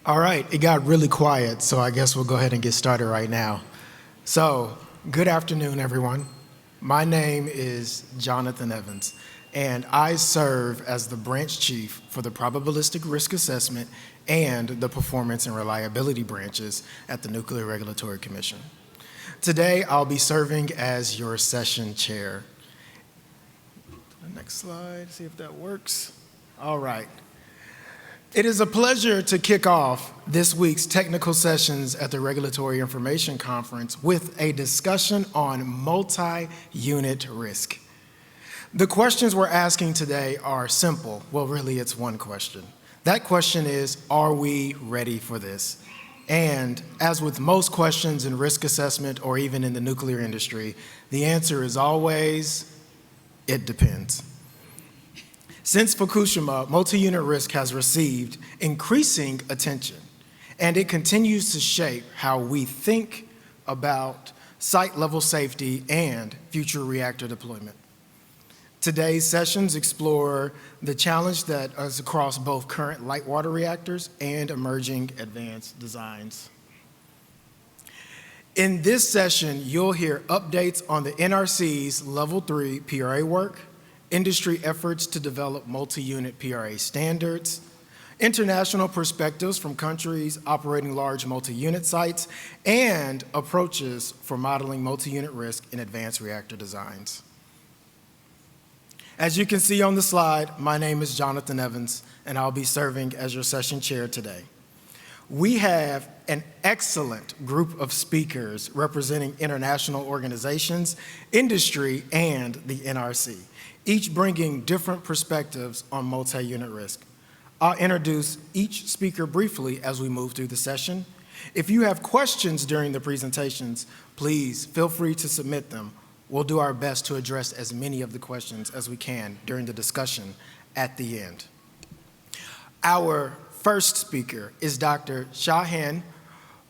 All right, it got really quiet, so I guess we'll go ahead and get started right now. So, good afternoon, everyone. My name is Jonathan Evans, and I serve as the branch chief for the probabilistic risk assessment and the performance and reliability branches at the Nuclear Regulatory Commission. Today, I'll be serving as your session chair. Next slide, see if that works. All right. It is a pleasure to kick off this week's technical sessions at the Regulatory Information Conference with a discussion on multi-unit risk. The questions we're asking today are simple. Well, really, it's one question. That question is, are we ready for this? And as with most questions in risk assessment or even in the nuclear industry, the answer is always, it depends. Since Fukushima, multi-unit risk has received increasing attention, and it continues to shape how we think about site-level safety and future reactor deployment. Today's sessions explore the challenge that is across both current light water reactors and emerging advanced designs. In this session, you'll hear updates on the NRC's Level 3 PRA work, industry efforts to develop multi-unit PRA standards, international perspectives from countries operating large multi-unit sites, and approaches for modeling multi-unit risk in advanced reactor designs. As you can see on the slide, my name is Jonathan Evans, and I'll be serving as your session chair today. We have an excellent group of speakers representing international organizations, industry, and the NRC, each bringing different perspectives on multi-unit risk. I'll introduce each speaker briefly as we move through the session. If you have questions during the presentations, please feel free to submit them. We'll do our best to address as many of the questions as we can during the discussion at the end. Our first speaker is Dr. Shahin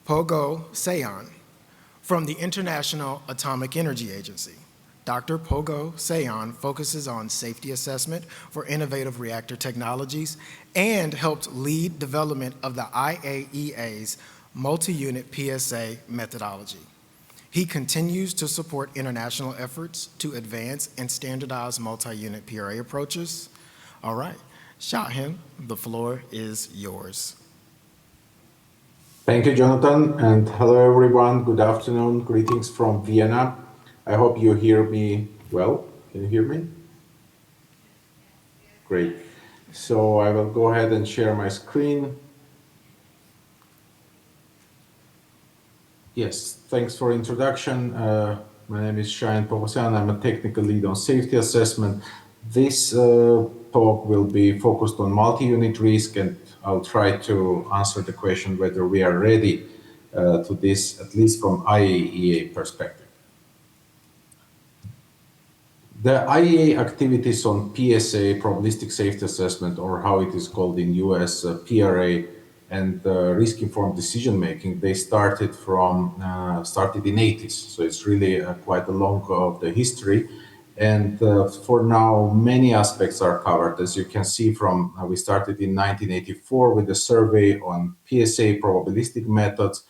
Pogo Sayan from the International Atomic Energy Agency. Dr. Pogo Sayan focuses on safety assessment for innovative reactor technologies and helped lead development of the IAEA's multi-unit PSA methodology. He continues to support international efforts to advance and standardize multi-unit PRA approaches. All right, Shahin, the floor is yours. Thank you, Jonathan, and hello, everyone. Good afternoon. Greetings from Vienna. I hope you hear me well. Can you hear me? Great. So I will go ahead and share my screen. Yes, thanks for introduction. My name is Shahin Pogosayan. I'm a technical lead on safety assessment. This talk will be focused on multi-unit risk, and I'll try to answer the question whether we are ready to this, at least from IAEA perspective. The IAEA activities on PSA, probabilistic safety assessment, or how it is called in US, PRA, and risk-informed decision-making, they started in 80s. So it's really quite a long of the history. And for now, many aspects are covered. As you can see from, we started in 1984 with a survey on PSA probabilistic methods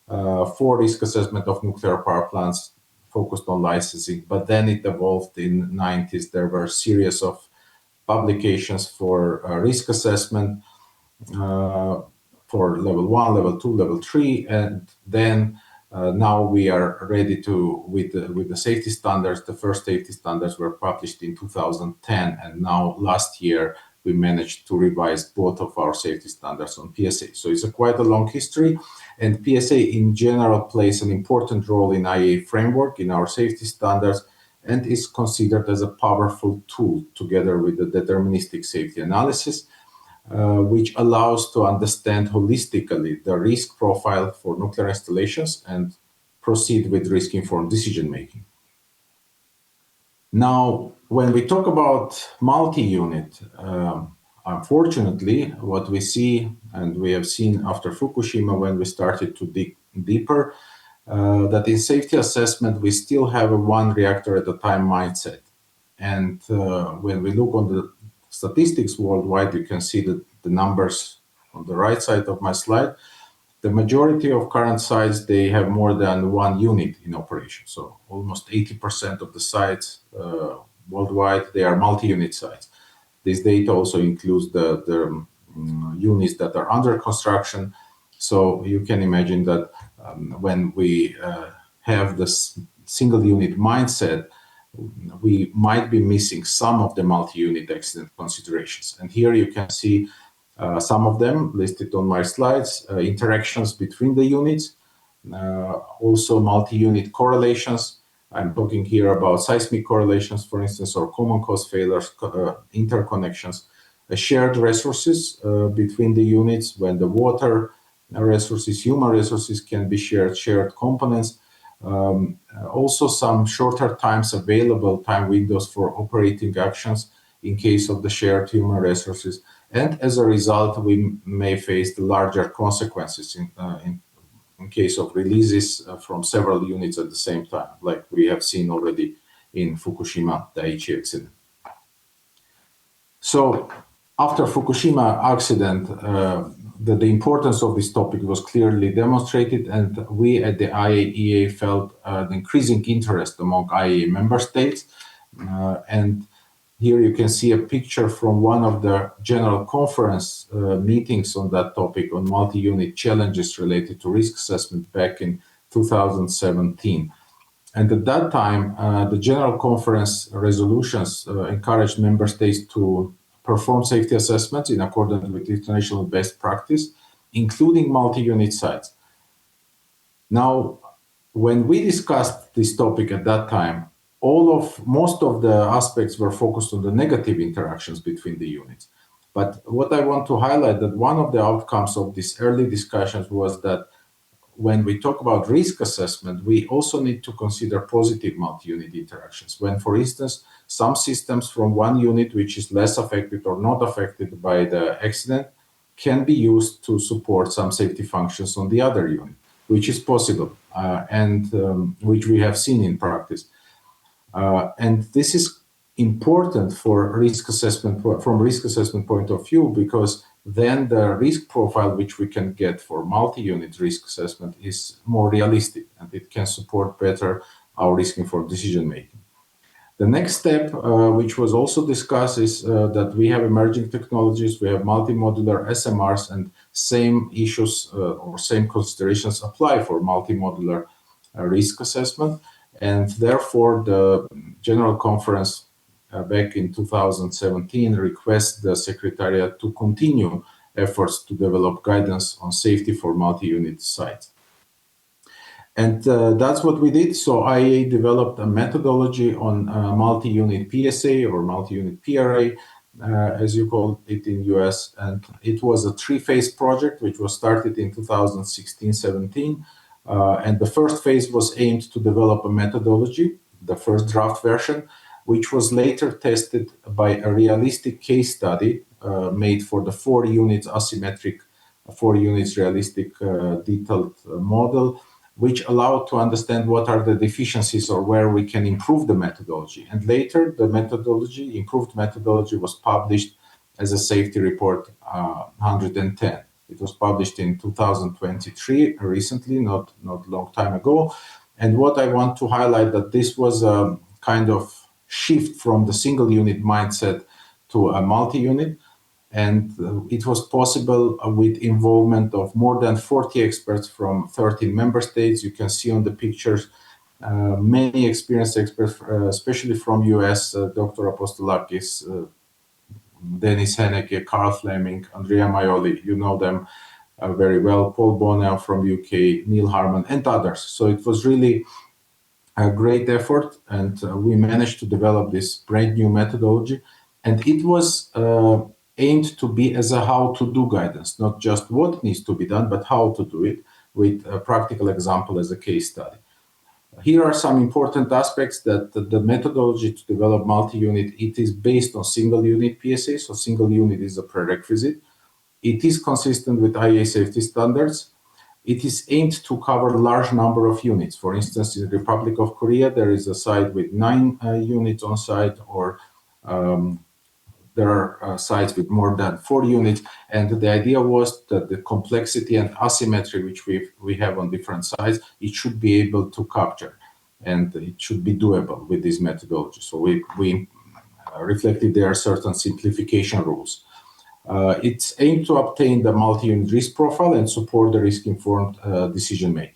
for risk assessment of nuclear power plants, focused on licensing, but then it evolved in the 90s. There were a series of publications for risk assessment for level 1, level 2, level 3, and then now we are ready to, with the safety standards. The first safety standards were published in 2010, and now last year we managed to revise both of our safety standards on PSA. So it's quite a long history, and PSA in general plays an important role in IAEA framework, in our safety standards, and is considered as a powerful tool together with the deterministic safety analysis, which allows to understand holistically the risk profile for nuclear installations and proceed with risk-informed decision-making. Now, when we talk about multi-unit, unfortunately, what we see, and we have seen after Fukushima when we started to dig deeper, that in safety assessment, we still have a one reactor at a time mindset. And when we look on the statistics worldwide, you can see that the numbers on the right side of my slide, the majority of current sites, they have more than one unit in operation. So almost 80% of the sites worldwide, they are multi-unit sites. This data also includes the units that are under construction. So you can imagine that when we have this single unit mindset, we might be missing some of the multi-unit accident considerations. And here you can see some of them listed on my slides, interactions between the units, also multi-unit correlations. I'm talking here about seismic correlations, for instance, or common cause failures, interconnections, shared resources between the units when the water resources, human resources can be shared components. Also some shorter times available, time windows for operating actions in case of the shared human resources. And as a result, we may face the larger consequences in case of releases from several units at the same time, like we have seen already in Fukushima Daiichi accident. So after Fukushima accident, the importance of this topic was clearly demonstrated, and we at the IAEA felt an increasing interest among IAEA member states. And here you can see a picture from one of the General Conference meetings on that topic on multi-unit challenges related to risk assessment back in 2017. And at that time, the General Conference resolutions encouraged member states to perform safety assessments in accordance with international best practice, including multi-unit sites. Now, when we discussed this topic at that time, most of the aspects were focused on the negative interactions between the units. But what I want to highlight that one of the outcomes of these early discussions was that when we talk about risk assessment, we also need to consider positive multi-unit interactions. When, for instance, some systems from one unit which is less affected or not affected by the accident can be used to support some safety functions on the other unit, which is possible and which we have seen in practice. And this is important for risk assessment from risk assessment point of view, because then the risk profile which we can get for multi-unit risk assessment is more realistic and it can support better our risk-informed decision making. The next step, which was also discussed, is that we have emerging technologies, we have multi-modular SMRs, and same issues or same considerations apply for multi-modular risk assessment. And therefore, the General Conference back in 2017 requests the Secretariat to continue efforts to develop guidance on safety for multi-unit sites. And that's what we did. So IAEA developed a methodology on multi-unit PSA or multi-unit PRA, as you call it in US. And it was a three-phase project, which was started in 2016-17. And the first phase was aimed to develop a methodology, the first draft version, which was later tested by a realistic case study made for the 4 units asymmetric, 4 units realistic detailed model, which allowed to understand what are the deficiencies or where we can improve the methodology. And later, the methodology, improved methodology, was published as a safety report 110. It was published in 2023, recently, not long time ago. And what I want to highlight that this was a kind of shift from the single unit mindset to a multi-unit. And it was possible with involvement of more than 40 experts from 13 member states. You can see on the pictures many experienced experts, especially from US, Dr. Apostolakis, Dennis Henneke, Carl Fleming, Andrea Maioli, you know them very well, Paul Bonnell from UK, Neil Harman, and others. So it was really a great effort, and we managed to develop this brand new methodology. And it was aimed to be as a how-to-do guidance, not just what needs to be done, but how to do it, with a practical example as a case study. Here are some important aspects that the methodology to develop multi-unit, it is based on single unit PSA, so single unit is a prerequisite. It is consistent with IAEA safety standards. It is aimed to cover a large number of units. For instance, in the Republic of Korea, there is a site with 9 units on site, or there are sites with more than 4 units, and the idea was that the complexity and asymmetry which we have on different sites, it should be able to capture, and it should be doable with this methodology. So we reflected there certain simplification rules. It's aimed to obtain the multi-unit risk profile and support the risk-informed decision-making.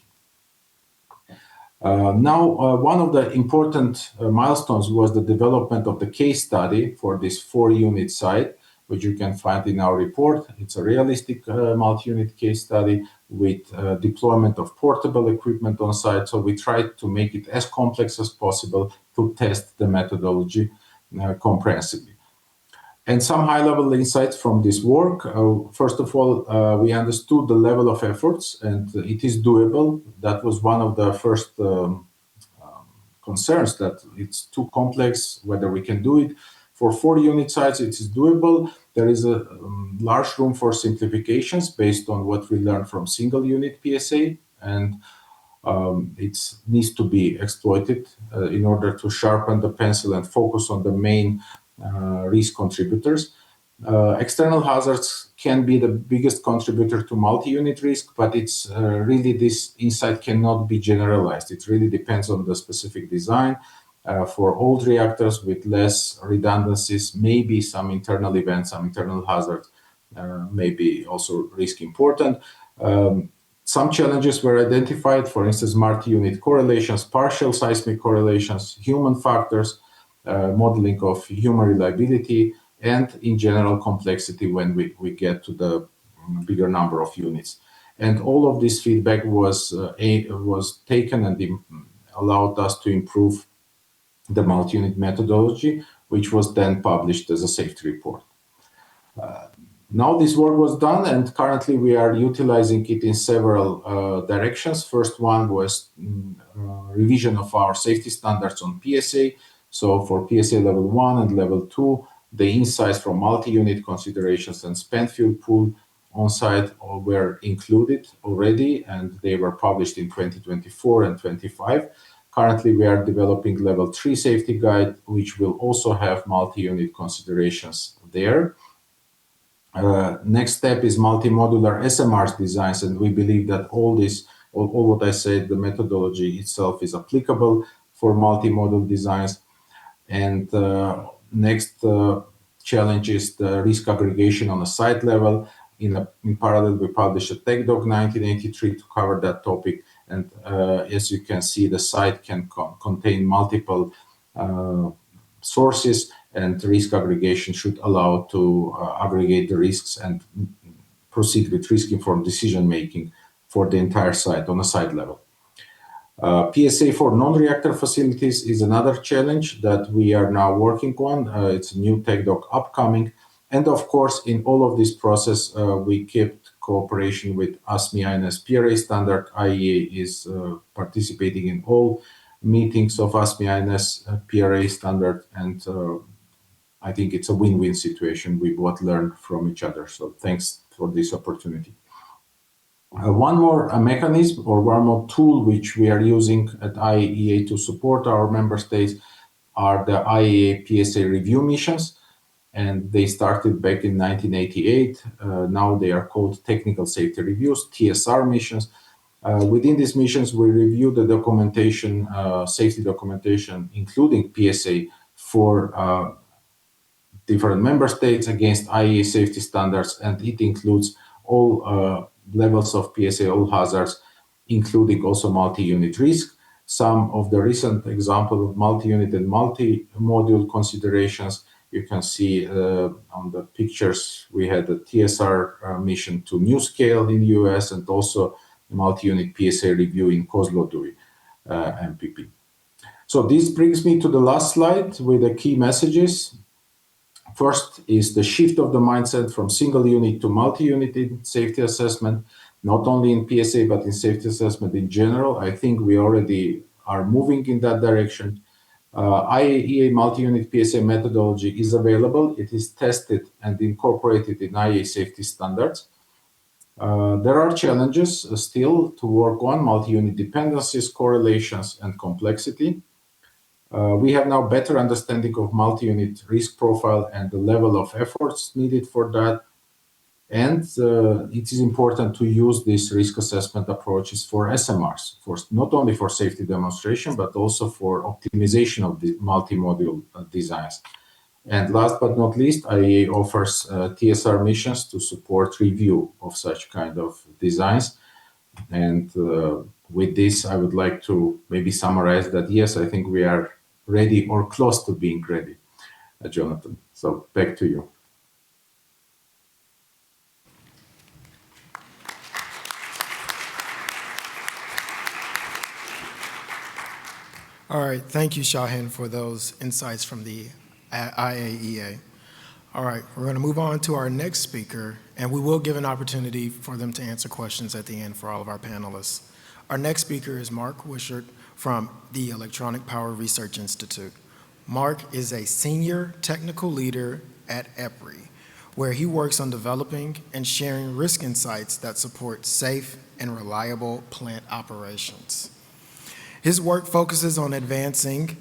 One of the important milestones was the development of the case study for this 4-unit site, which you can find in our report. It's a realistic multi-unit case study with deployment of portable equipment on site. So we tried to make it as complex as possible to test the methodology comprehensively. And some high-level insights from this work. First of all, we understood the level of efforts, and it is doable. That was one of the first concerns, that it's too complex, whether we can do it. For 4-unit sites, it is doable. There is a large room for simplifications based on what we learned from single-unit PSA, and it needs to be exploited in order to sharpen the pencil and focus on the main risk contributors. External hazards can be the biggest contributor to multi-unit risk, but it's really, this insight cannot be generalized. It really depends on the specific design. For old reactors with less redundancies, maybe some internal events, some internal hazards, maybe also risk important. Some challenges were identified, for instance, multi-unit correlations, partial seismic correlations, human factors, modeling of human reliability, and in general complexity when we get to the bigger number of units. And all of this feedback was taken and allowed us to improve the multi-unit methodology, which was then published as a safety report. Now this work was done, and currently we are utilizing it in several directions. First one was revision of our safety standards on PSA. So for PSA level 1 and level 2, the insights from multi-unit considerations and spent fuel pool on site were included already, and they were published in 2024 and 25. Currently, we are developing level 3 safety guide, which will also have multi-unit considerations there. Next step is multi-modular SMRs designs, and we believe that all what I said, the methodology itself is applicable for multi-module designs. And next challenge is the risk aggregation on a site level. In parallel, we published a Tech Doc 1983 to cover that topic. And as you can see, the site can contain multiple sources, and risk aggregation should allow to aggregate the risks and proceed with risk-informed decision-making for the entire site on a site level. PSA for non-reactor facilities is another challenge that we are now working on. It's a new tech doc upcoming. And of course, in all of this process, we kept cooperation with ASME-INS PRA standard. IEA is participating in all meetings of ASME-INS PRA standard, and I think it's a win-win situation. We both learn from each other. So thanks for this opportunity. One more mechanism or one more tool which we are using at IAEA to support our member states are the IAEA PSA review missions, and they started back in 1988. Now they are called Technical Safety Reviews, TSR missions. Within these missions, we review the documentation, safety documentation, including PSA for different member states against IAEA safety standards, and it includes all levels of PSA, all hazards, including also multi-unit risk. Some of the recent examples of multi-unit and multi-module considerations, you can see on the pictures. We had a TSR mission to NewScale in the US, and also multi-unit PSA review in Kozloduy MPP. So this brings me to the last slide with the key messages. First is the shift of the mindset from single unit to multi-unit in safety assessment, not only in PSA, but in safety assessment in general. I think we already are moving in that direction. IAEA multi-unit PSA methodology is available. It is tested and incorporated in IAEA safety standards. There are challenges still to work on: multi-unit dependencies, correlations, and complexity. We have now better understanding of multi-unit risk profile and the level of efforts needed for that. And it is important to use these risk assessment approaches for SMRs, for not only for safety demonstration, but also for optimization of the multi-module designs. And last but not least, IAEA offers TSR missions to support review of such kind of designs. And with this, I would like to maybe summarize that, yes, I think we are ready or close to being ready, Jonathan. So back to you. All right, thank you, Shahin, for those insights from the IAEA. All right, we're going to move on to our next speaker, and we will give an opportunity for them to answer questions at the end for all of our panelists. Our next speaker is Mark Wishart from the Electronic Power Research Institute. Mark is a senior technical leader at EPRI, where he works on developing and sharing risk insights that support safe and reliable plant operations. His work focuses on advancing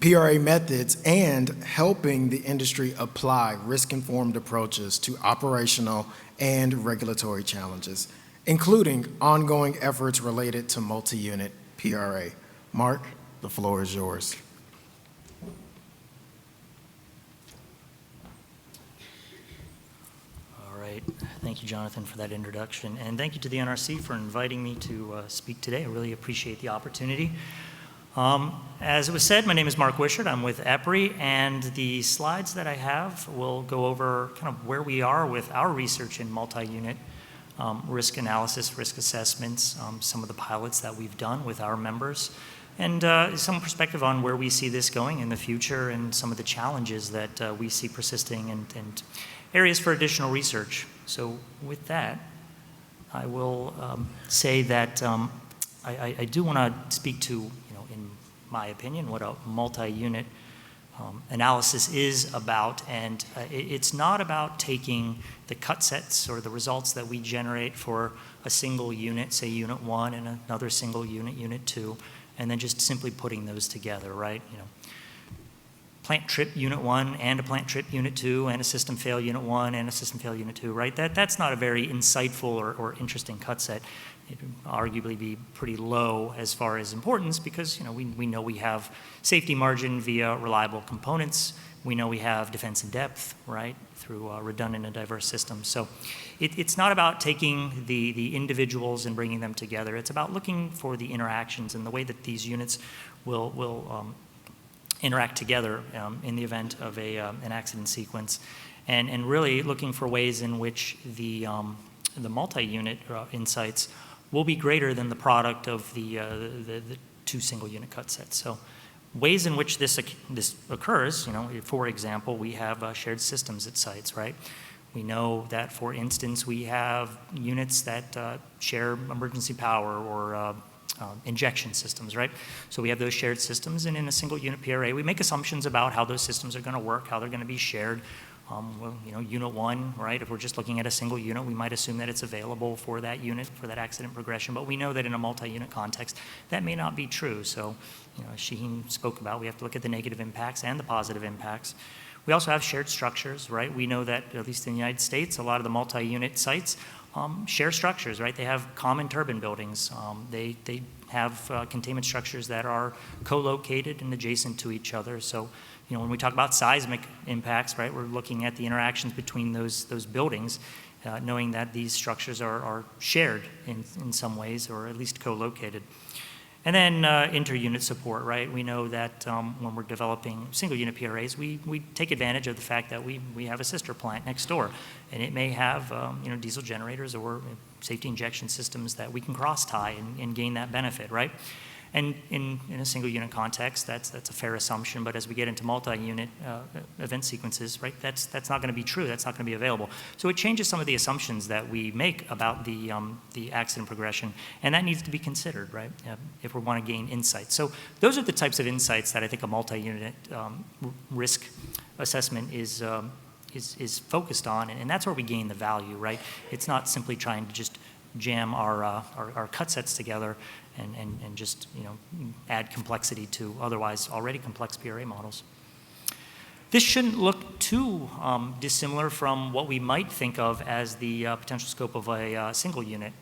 PRA methods and helping the industry apply risk-informed approaches to operational and regulatory challenges, including ongoing efforts related to multi-unit PRA. Mark, the floor is yours. All right. Thank you, Jonathan, for that introduction. And thank you to the NRC for inviting me to speak today. I really appreciate the opportunity. As it was said, my name is Mark Wishart. I'm with EPRI, and the slides that I have will go over kind of where we are with our research in multi-unit risk analysis, risk assessments, some of the pilots that we've done with our members, and some perspective on where we see this going in the future and some of the challenges that we see persisting and areas for additional research. So with that, I will say that I do want to speak to, in my opinion, what a multi-unit analysis is about. And it's not about taking the cut sets or the results that we generate for a single unit, say unit 1, and another single unit, unit 2, and then just simply putting those together, right? Plant trip unit 1 and a plant trip unit 2 and a system fail unit 1 and a system fail unit 2, right? That's not a very insightful or interesting cut set. It would arguably be pretty low as far as importance because we know we have safety margin via reliable components. We know we have defense in depth, right, through redundant and diverse systems. So it's not about taking the individuals and bringing them together. It's about looking for the interactions and the way that these units will interact together in the event of an accident sequence, and really looking for ways in which the multi-unit insights will be greater than the product of the two single-unit cut sets. So ways in which this occurs, for example, we have shared systems at sites, right? We know that, for instance, we have units that share emergency power or injection systems, right? So we have those shared systems, and in a single unit PRA, we make assumptions about how those systems are going to work, how they're going to be shared. Unit 1, right? If we're just looking at a single unit, we might assume that it's available for that unit, for that accident progression, but we know that in a multi-unit context, that may not be true. So, as Shaheen spoke about, we have to look at the negative impacts and the positive impacts. We also have shared structures, right? We know that, at least in the United States, a lot of the multi-unit sites share structures, right? They have common turbine buildings. They have containment structures that are co-located and adjacent to each other. So, when we talk about seismic impacts, right, we're looking at the interactions between those buildings, knowing that these structures are shared in some ways, or at least co-located. And then inter-unit support, right? We know that when we're developing single-unit PRAs, we take advantage of the fact that we have a sister plant next door, and it may have diesel generators or safety injection systems that we can cross-tie and gain that benefit, right? And in a single-unit context, that's a fair assumption. But as we get into multi-unit event sequences, right, that's not going to be true. That's not going to be available. So it changes some of the assumptions that we make about the accident progression, and that needs to be considered, right, if we want to gain insights. So those are the types of insights that I think a multi-unit risk assessment is focused on, and that's where we gain the value, right? It's not simply trying to just jam our cut sets together and just add complexity to otherwise already complex PRA models. This shouldn't look too dissimilar from what we might think of as the potential scope of a single unit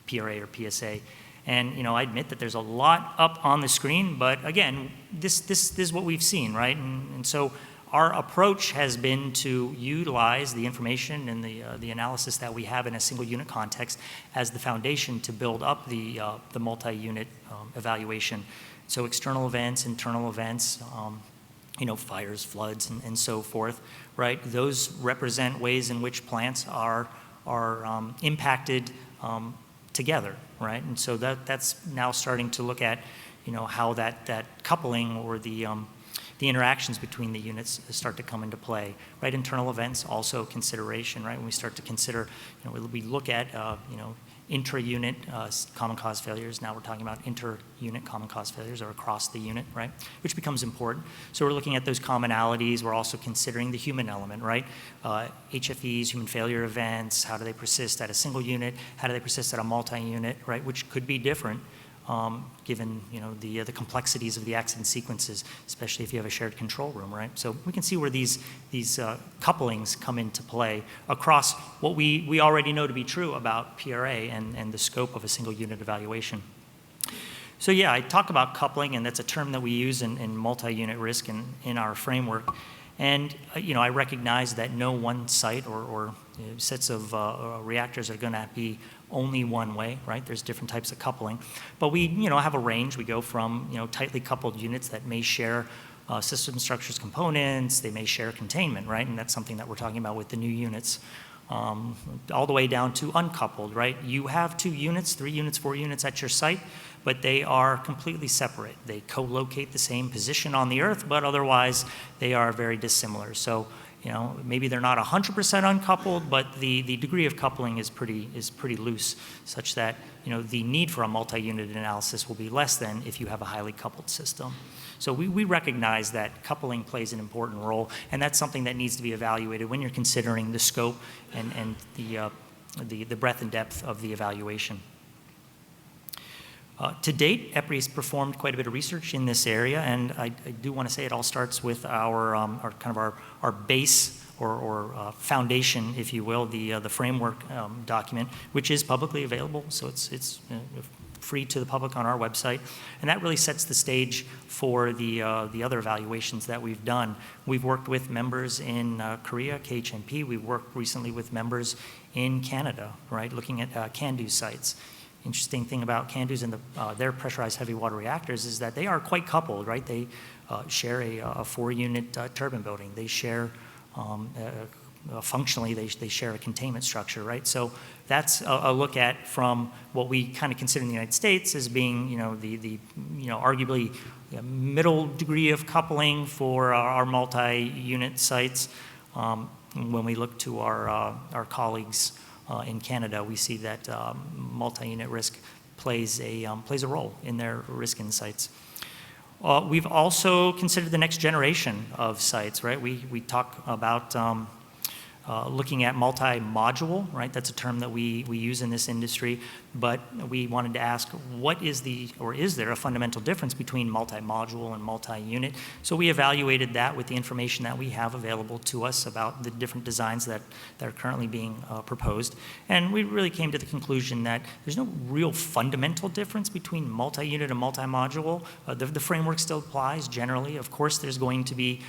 PRA or PSA. And I admit that there's a lot up on the screen, but again, this is what we've seen, right? And so our approach has been to utilize the information and the analysis that we have in a single unit context as the foundation to build up the multi-unit evaluation. So external events, internal events, fires, floods, and so forth, right? Those represent ways in which plants are impacted together, right? And so that's now starting to look at, how that coupling or the interactions between the units start to come into play, right? Internal events also consideration, right? When we start to consider, we look at, intra-unit common cause failures. Now we're talking about inter-unit common cause failures or across the unit, right? Which becomes important. So we're looking at those commonalities. We're also considering the human element, right? HFEs, human failure events, how do they persist at a single unit? How do they persist at a multi-unit, right? Which could be different given the complexities of the accident sequences, especially if you have a shared control room, right? So we can see where these couplings come into play across what we already know to be true about PRA and the scope of a single unit evaluation. So yeah, I talk about coupling, and that's a term that we use in multi-unit risk in our framework. And I recognize that no one site or sets of reactors are going to be only one way, right? There's different types of coupling, but we have a range. We go from tightly coupled units that may share system structures components. They may share containment, right? And that's something that we're talking about with the new units. All the way down to uncoupled, right? You have 2 units, 3 units, 4 units at your site, but they are completely separate. They co-locate the same position on the Earth, but otherwise they are very dissimilar. So, maybe they're not 100% uncoupled, but the degree of coupling is pretty loose, such that the need for a multi-unit analysis will be less than if you have a highly coupled system. So we recognize that coupling plays an important role, and that's something that needs to be evaluated when you're considering the scope and the breadth and depth of the evaluation. To date, EPRI has performed quite a bit of research in this area, and I do want to say it all starts with our base or foundation, if you will, the framework document, which is publicly available, so it's free to the public on our website, and that really sets the stage for the other evaluations that we've done. We've worked with members in Korea, KHNP. We've worked recently with members in Canada, right, looking at CANDU sites. Interesting thing about CANDUs and their pressurized heavy water reactors is that they are quite coupled, right? They share a 4-unit turbine building. They share, functionally, they share a containment structure, right? So that's a look at from what we kind of consider in the United States as being, the arguably middle degree of coupling for our multi-unit sites. When we look to our colleagues in Canada, we see that multi-unit risk plays a role in their risk insights. We've also considered the next generation of sites, right? We talk about looking at multi-module, right? That's a term that we use in this industry, but we wanted to ask is there a fundamental difference between multi-module and multi-unit? So we evaluated that with the information that we have available to us about the different designs that are currently being proposed. And we really came to the conclusion that there's no real fundamental difference between multi-unit and multi-module. The framework still applies generally. Of course, there's going to be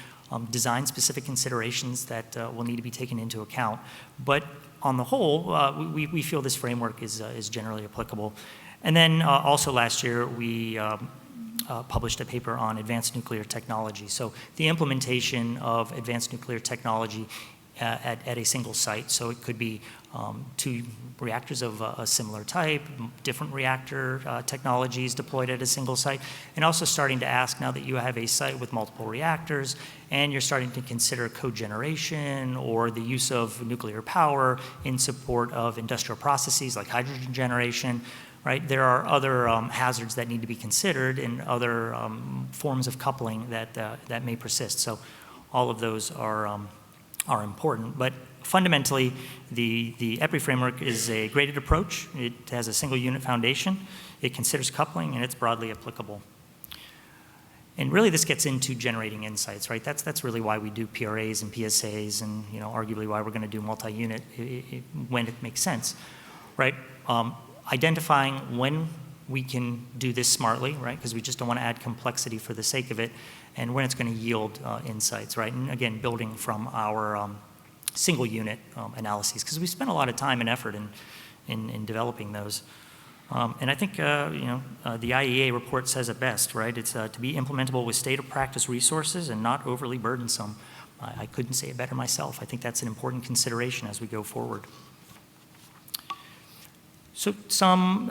design-specific considerations that will need to be taken into account. But on the whole, we feel this framework is generally applicable. And then also last year, we published a paper on advanced nuclear technology. So the implementation of advanced nuclear technology at a single site. So it could be 2 reactors of a similar type, different reactor technologies deployed at a single site, and also starting to ask, now that you have a site with multiple reactors and you're starting to consider cogeneration or the use of nuclear power in support of industrial processes like hydrogen generation, right? There are other hazards that need to be considered and other forms of coupling that may persist. So all of those are important. But fundamentally, the EPRI framework is a graded approach. It has a single unit foundation. It considers coupling, and it's broadly applicable. And really, this gets into generating insights, right? That's really why we do PRAs and PSAs, and arguably why we're going to do multi-unit when it makes sense, right? Identifying when we can do this smartly, right? Because we just don't want to add complexity for the sake of it, and when it's going to yield insights, right? And again, building from our single unit analyses, because we spent a lot of time and effort in developing those. And I think the IEA report says it best, right? It's to be implementable with state of practice resources and not overly burdensome. I couldn't say it better myself. I think that's an important consideration as we go forward. So some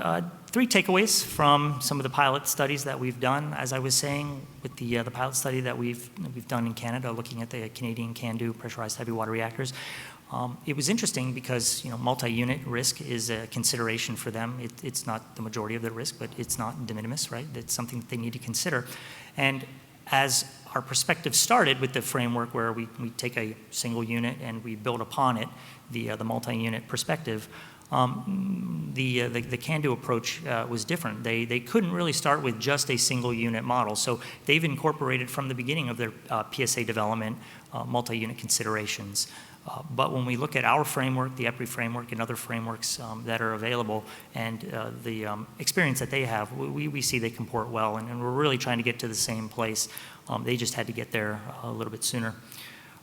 3 takeaways from some of the pilot studies that we've done. As I was saying, with the pilot study that we've done in Canada, looking at the Canadian CANDU pressurized heavy water reactors, it was interesting because multi-unit risk is a consideration for them. It's not the majority of the risk, but it's not de minimis, right? It's something that they need to consider. And as our perspective started with the framework where we take a single unit and we build upon it, the multi-unit perspective, the CANDU approach was different. They couldn't really start with just a single unit model. So they've incorporated from the beginning of their PSA development multi-unit considerations. But when we look at our framework, the EPRI framework, and other frameworks that are available, and the experience that they have, we see they comport well, and we're really trying to get to the same place. They just had to get there a little bit sooner.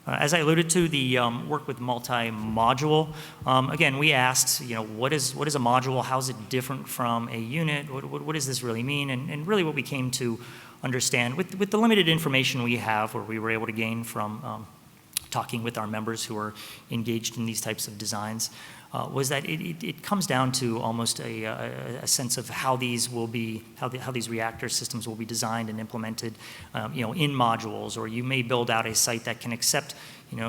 As I alluded to, the work with multi-module, again, we asked, what is a module? How is it different from a unit? What does this really mean? And really what we came to understand, with the limited information we have, or we were able to gain from talking with our members who are engaged in these types of designs, was that it comes down to almost a sense of how these will be, how these reactor systems will be designed and implemented, in modules. Or you may build out a site that can accept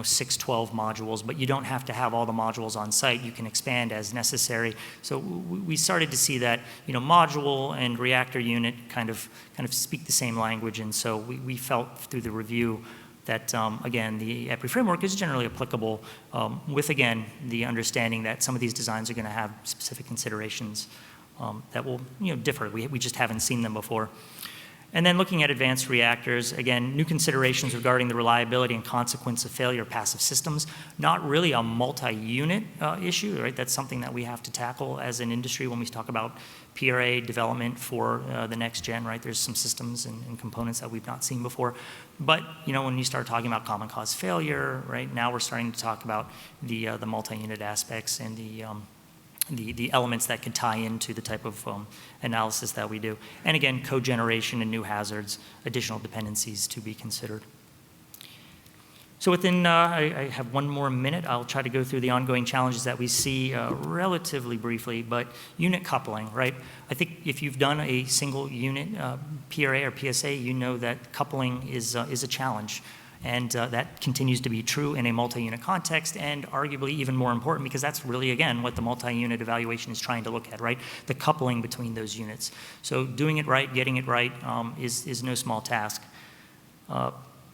6, 12 modules, but you don't have to have all the modules on site. You can expand as necessary. So we started to see that module and reactor unit kind of speak the same language, and so we felt through the review that, again, the EPRI framework is generally applicable with, again, the understanding that some of these designs are going to have specific considerations that will differ. We just haven't seen them before. And then looking at advanced reactors, again, new considerations regarding the reliability and consequence of failure of passive systems, not really a multi-unit issue, right? That's something that we have to tackle as an industry when we talk about PRA development for the next gen, right? There's some systems and components that we've not seen before. But, when you start talking about common cause failure, right, now we're starting to talk about the multi-unit aspects and the elements that could tie into the type of analysis that we do. And again, cogeneration and new hazards, additional dependencies to be considered. So within, I have 1 more minute. I'll try to go through the ongoing challenges that we see relatively briefly, but unit coupling, right? I think if you've done a single unit PRA or PSA, you know that coupling is a challenge. And that continues to be true in a multi-unit context, and arguably even more important because that's really, again, what the multi-unit evaluation is trying to look at, right? The coupling between those units. So doing it right, getting it right is no small task.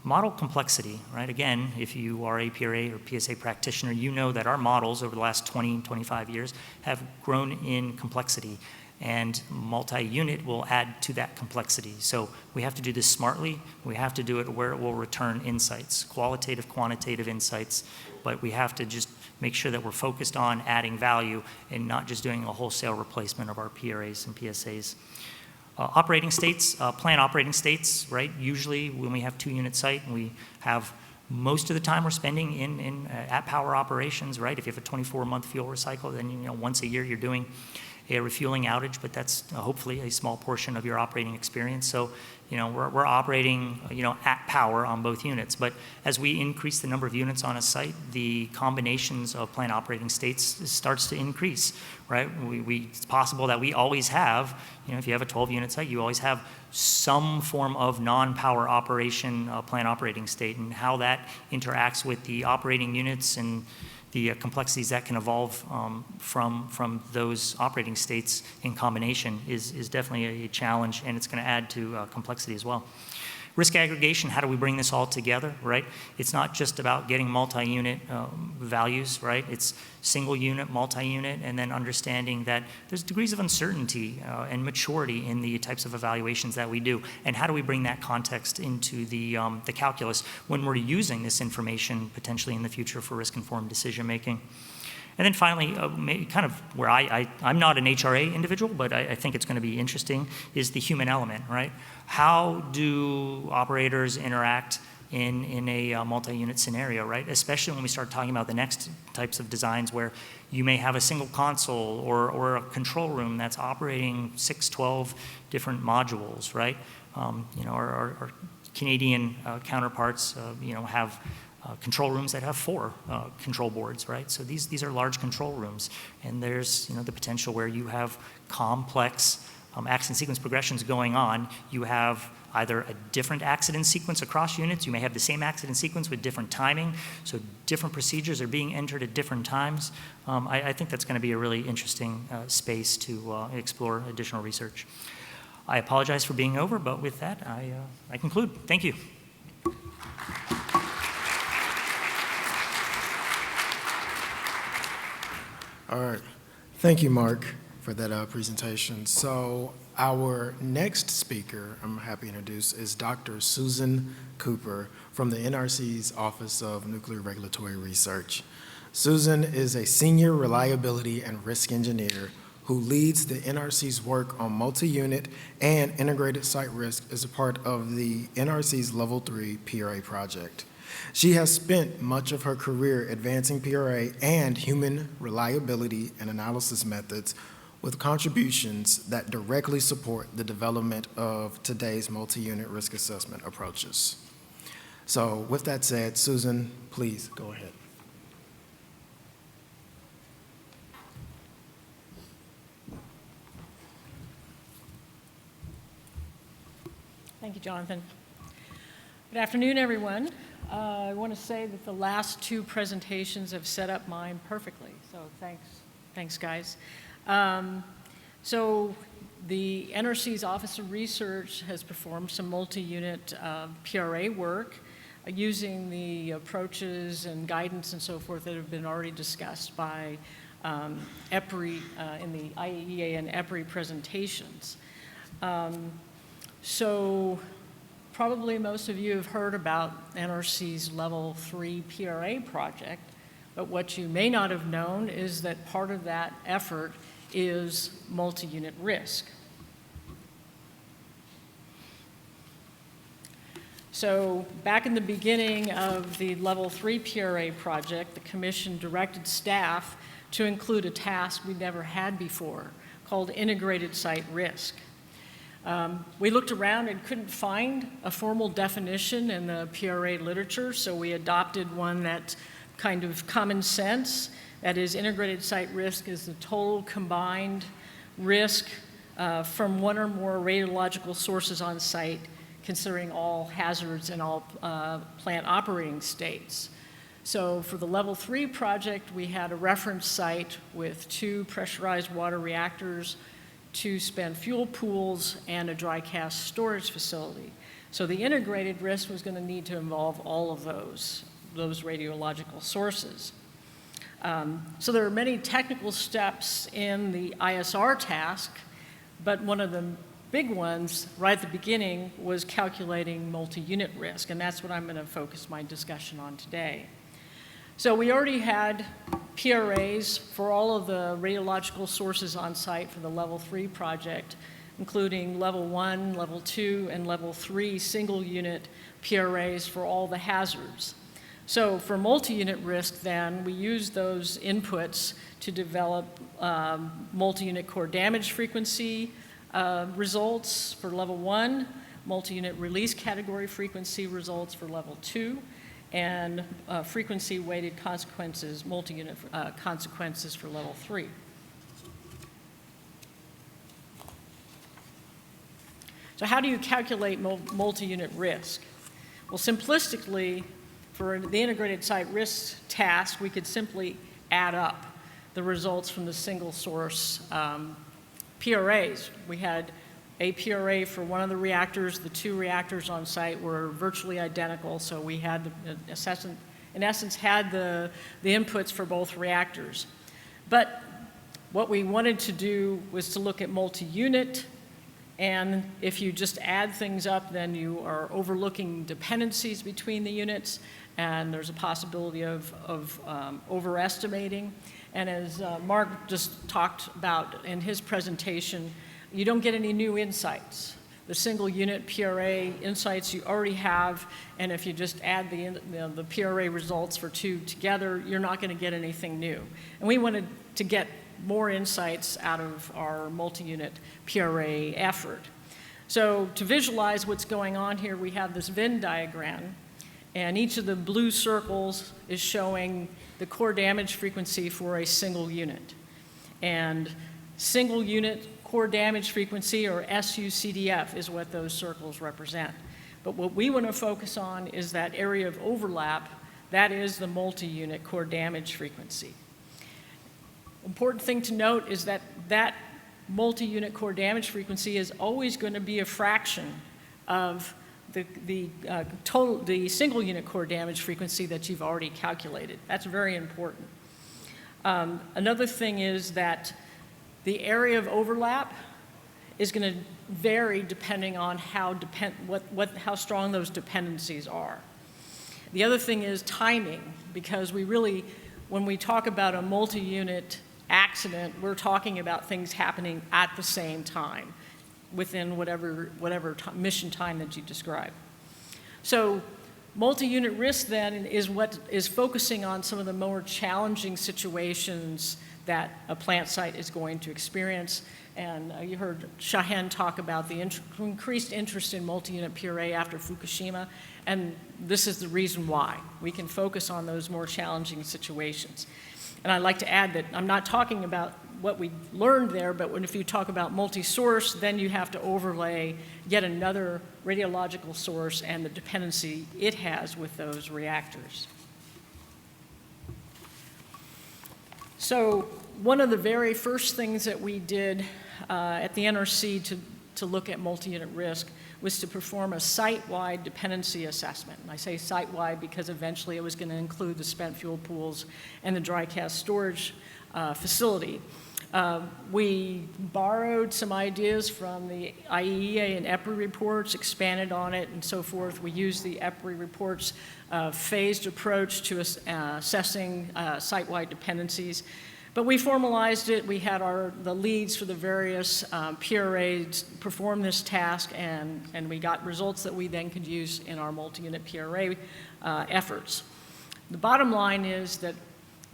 Model complexity, right? Again, if you are a PRA or PSA practitioner, you know that our models over the last 20, 25 years have grown in complexity. And multi-unit will add to that complexity. So we have to do this smartly. We have to do it where it will return insights, qualitative, quantitative insights. But we have to just make sure that we're focused on adding value and not just doing a wholesale replacement of our PRAs and PSAs. Operating states, plant operating states, right? Usually when we have 2-unit site, we have most of the time we're spending in at power operations, right? If you have a 24-month fuel recycle, then once a year you're doing a refueling outage, but that's hopefully a small portion of your operating experience. So, we're operating, at power on both units. But as we increase the number of units on a site, the combinations of plant operating states starts to increase, right? It's possible that we always have, if you have a 12-unit site, you always have some form of non-power operation plant operating state, and how that interacts with the operating units and the complexities that can evolve from those operating states in combination is definitely a challenge, and it's going to add to complexity as well. Risk aggregation, how do we bring this all together, right? It's not just about getting multi-unit values, right? It's single unit, multi-unit, and then understanding that there's degrees of uncertainty and maturity in the types of evaluations that we do. And how do we bring that context into the calculus when we're using this information potentially in the future for risk-informed decision making? And then finally, kind of where I'm not an HRA individual, but I think it's going to be interesting, is the human element, right? How do operators interact in a multi-unit scenario, right? Especially when we start talking about the next types of designs where you may have a single console or a control room that's operating 6, 12 different modules, right? You know, our Canadian counterparts, you know, have control rooms that have 4 control boards, right? So these are large control rooms, and there's, you know, the potential where you have complex accident sequence progressions going on. You have either a different accident sequence across units. You may have the same accident sequence with different timing, so different procedures are being entered at different times. I think that's going to be a really interesting space to explore additional research. I apologize for being over, but with that, I conclude. Thank you. All right. Thank you, Mark, for that presentation. So our next speaker, I'm happy to introduce, is Dr. Susan Cooper from the NRC's Office of Nuclear Regulatory Research. Susan is a senior reliability and risk engineer who leads the NRC's work on multi-unit and integrated site risk as a part of the NRC's Level 3 PRA project. She has spent much of her career advancing PRA and human reliability and analysis methods with contributions that directly support the development of today's multi-unit risk assessment approaches. So with that said, Susan, please go ahead. Thank you, Jonathan. Good afternoon, everyone. I want to say that the last 2 presentations have set up mine perfectly, so thanks guys. So the NRC's Office of Research has performed some multi-unit PRA work using the approaches and guidance and so forth that have been already discussed by EPRI in the IAEA and EPRI presentations. So probably most of you have heard about NRC's Level 3 PRA project, but what you may not have known is that part of that effort is multi-unit risk. So back in the beginning of the Level 3 PRA project, the Commission directed staff to include a task we never had before called integrated site risk. We looked around and couldn't find a formal definition in the PRA literature, so we adopted one that's kind of common sense. That is, integrated site risk is the total combined risk from one or more radiological sources on site, considering all hazards and all plant operating states. So for the Level 3 project, we had a reference site with 2 pressurized water reactors, 2 spent fuel pools, and a dry cast storage facility. So the integrated risk was going to need to involve all of those radiological sources. So there are many technical steps in the ISR task, but one of the big ones right at the beginning was calculating multi-unit risk, and that's what I'm going to focus my discussion on today. So we already had PRAs for all of the radiological sources on site for the Level 3 project, including Level 1, Level 2, and Level 3 single unit PRAs for all the hazards. So for multi-unit risk then, we used those inputs to develop multi-unit core damage frequency results for Level 1, multi-unit release category frequency results for Level 2, and frequency-weighted consequences, multi-unit consequences for Level 3. So how do you calculate multi-unit risk? Well, simplistically, for the integrated site risk task, we could simply add up the results from the single source PRAs. We had a PRA for one of the reactors. The two reactors on site were virtually identical, so we had, in essence, had the inputs for both reactors. But what we wanted to do was to look at multi-unit, and if you just add things up, then you are overlooking dependencies between the units, and there's a possibility of overestimating. And as Mark just talked about in his presentation, you don't get any new insights. The single unit PRA insights you already have, and if you just add the PRA results for two together, you're not going to get anything new. And we wanted to get more insights out of our multi-unit PRA effort. So to visualize what's going on here, we have this Venn diagram, and each of the blue circles is showing the core damage frequency for a single unit. And single unit core damage frequency, or SUCDF, is what those circles represent. But what we want to focus on is that area of overlap, that is the multi-unit core damage frequency. Important thing to note is that that multi-unit core damage frequency is always going to be a fraction of the single unit core damage frequency that you've already calculated. That's very important. Another thing is that the area of overlap is going to vary depending on how strong those dependencies are. The other thing is timing, because when we talk about a multi-unit accident, we're talking about things happening at the same time within whatever mission time that you describe. So multi-unit risk then is what is focusing on some of the more challenging situations that a plant site is going to experience. And you heard Shahen talk about the increased interest in multi-unit PRA after Fukushima, and this is the reason why. We can focus on those more challenging situations. And I'd like to add that I'm not talking about what we learned there, but if you talk about multi-source, then you have to overlay yet another radiological source and the dependency it has with those reactors. So one of the very first things that we did at the NRC to look at multi-unit risk was to perform a site-wide dependency assessment. And I say site-wide because eventually it was going to include the spent fuel pools and the dry cask storage facility. We borrowed some ideas from the IEEA and EPRI reports, expanded on it, and so forth. We used the EPRI reports' phased approach to assessing site-wide dependencies. But we formalized it. We had the leads for the various PRAs perform this task, and we got results that we then could use in our multi-unit PRA efforts. The bottom line is that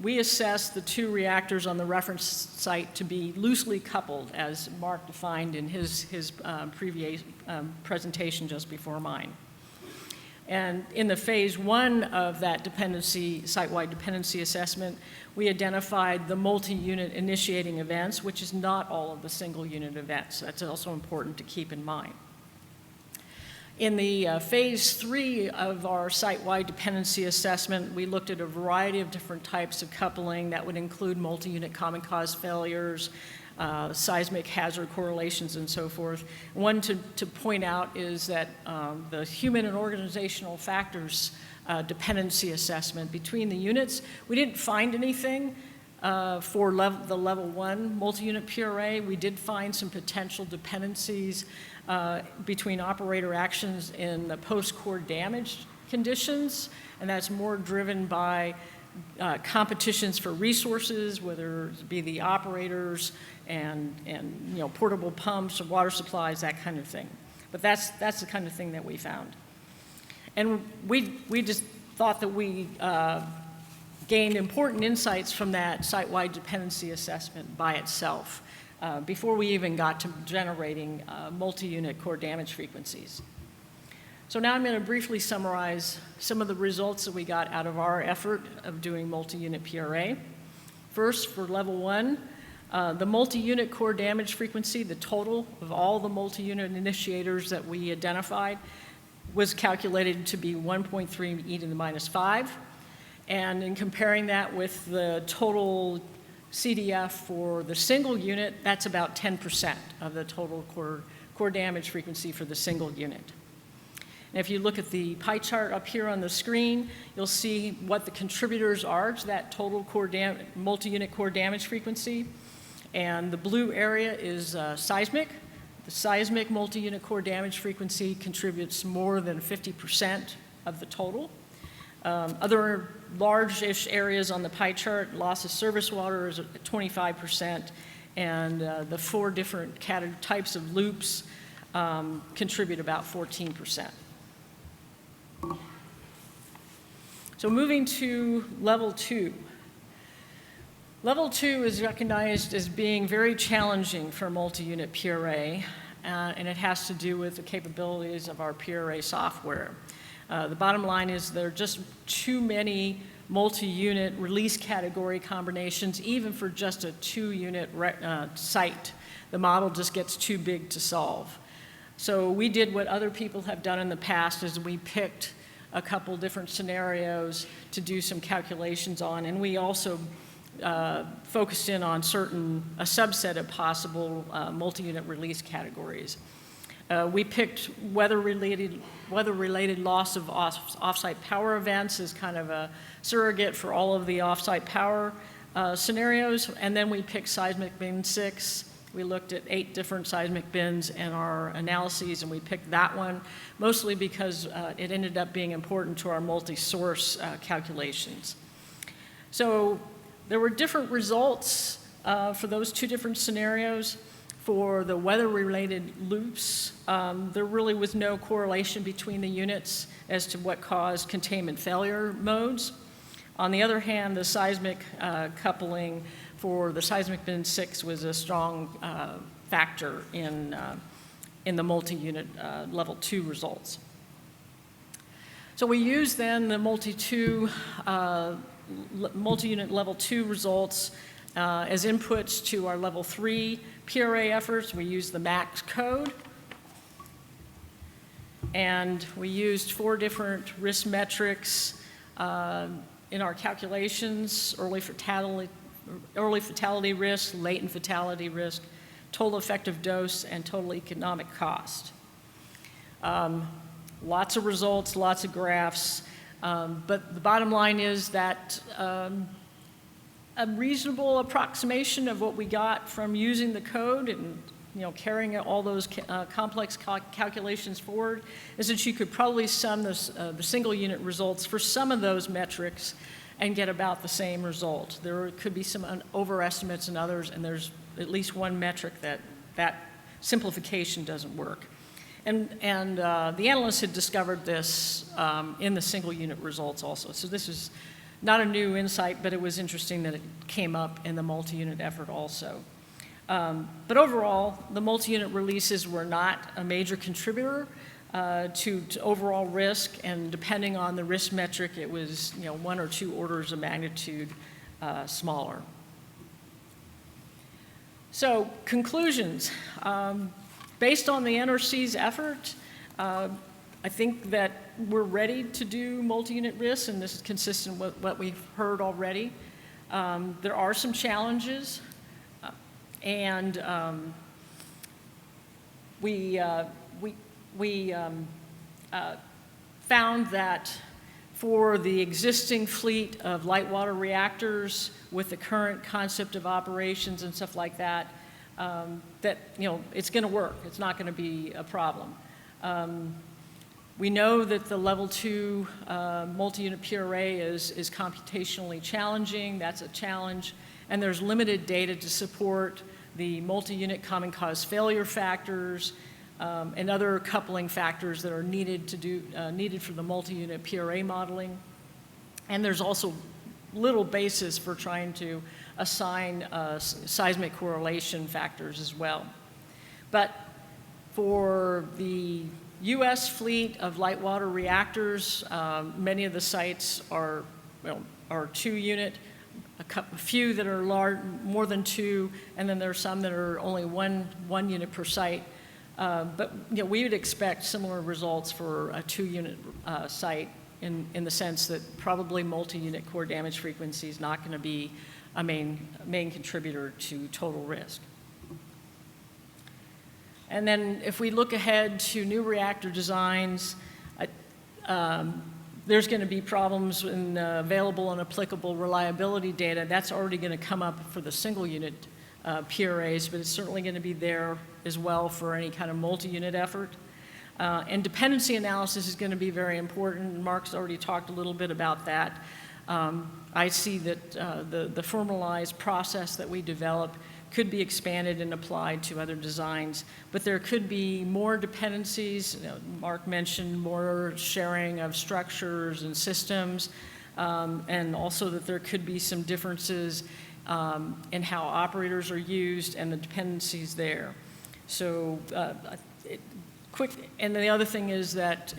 we assessed the two reactors on the reference site to be loosely coupled, as Mark defined in his previous presentation just before mine. And in the phase one of that site-wide dependency assessment, we identified the multi-unit initiating events, which is not all of the single unit events. That's also important to keep in mind. In the phase three of our site-wide dependency assessment, we looked at a variety of different types of coupling that would include multi-unit common cause failures, seismic hazard correlations, and so forth. One to point out is that the human and organizational factors dependency assessment between the units, we didn't find anything for the level one multi-unit PRA. We did find some potential dependencies between operator actions in the post-core damage conditions, and that's more driven by competitions for resources, whether it be the operators and portable pumps or water supplies, that kind of thing. But that's the kind of thing that we found. And we just thought that we gained important insights from that site-wide dependency assessment by itself before we even got to generating multi-unit core damage frequencies. So now I'm going to briefly summarize some of the results that we got out of our effort of doing multi-unit PRA. First, for level one, the multi-unit core damage frequency, the total of all the multi-unit initiators that we identified, was calculated to be 1.3 e to the minus 5. And in comparing that with the total CDF for the single unit, that's about 10% of the total core core damage frequency for the single unit. And if you look at the pie chart up here on the screen, you'll see what the contributors are to that total multi-unit core damage frequency. And the blue area is seismic. The seismic multi-unit core damage frequency contributes more than 50% of the total. Other large-ish areas on the pie chart, loss of service water is at 25%, and the 4 different types of loops contribute about 14%. So moving to level 2. Level 2 is recognized as being very challenging for multi-unit PRA, and it has to do with the capabilities of our PRA software. The bottom line is there are just too many multi-unit release category combinations, even for just a 2-unit site. The model just gets too big to solve. So we did what other people have done in the past, is we picked a couple different scenarios to do some calculations on, and we also focused in on a subset of possible multi-unit release categories. We picked weather-related loss of off-site power events as kind of a surrogate for all of the off-site power scenarios, and then we picked seismic bin 6. We looked at 8 different seismic bins in our analyses, and we picked that one, mostly because it ended up being important to our multi-source calculations. So there were different results for those 2 different scenarios. For the weather-related loops, there really was no correlation between the units as to what caused containment failure modes. On the other hand, the seismic coupling for the seismic bin 6 was a strong factor in the multi-unit level 2 results. So we used then the multi-unit level 2 results as inputs to our level 3 PRA efforts. We used the max code, and we used 4 different risk metrics in our calculations: early fatality risk, latent fatality risk, total effective dose, and total economic cost. Lots of results, lots of graphs, but the bottom line is that a reasonable approximation of what we got from using the code and carrying all those complex calculations forward is that you could probably sum the single unit results for some of those metrics and get about the same result. There could be some overestimates in others, and there's at least one metric that simplification doesn't work. And the analysts had discovered this in the single unit results also. So this is not a new insight, but it was interesting that it came up in the multi-unit effort also. But overall, the multi-unit releases were not a major contributor to overall risk, and depending on the risk metric, it was 1 or 2 orders of magnitude smaller. So conclusions. Based on the NRC's effort, I think that we're ready to do multi-unit risks, and this is consistent with what we've heard already. There are some challenges, and we found that for the existing fleet of light water reactors with the current concept of operations and stuff like that, it's going to work. It's not going to be a problem. We know that the level 2 multi-unit PRA is computationally challenging. That's a challenge. And there's limited data to support the multi-unit common cause failure factors and other coupling factors that are needed for the multi-unit PRA modeling. And there's also little basis for trying to assign seismic correlation factors as well. But for the U.S. fleet of light water reactors, many of the sites are 2-unit, a few that are more than 2, and then there are some that are only one unit per site. But we would expect similar results for a 2-unit site in the sense that probably multi-unit core damage frequency is not going to be a main contributor to total risk. And then if we look ahead to new reactor designs, there's going to be problems in available and applicable reliability data. That's already going to come up for the single unit PRAs, but it's certainly going to be there as well for any kind of multi-unit effort. And dependency analysis is going to be very important. Mark's already talked a little bit about that. I see that the formalized process that we develop could be expanded and applied to other designs, but there could be more dependencies. Mark mentioned more sharing of structures and systems, and also that there could be some differences in how operators are used and the dependencies there. So and the other thing is that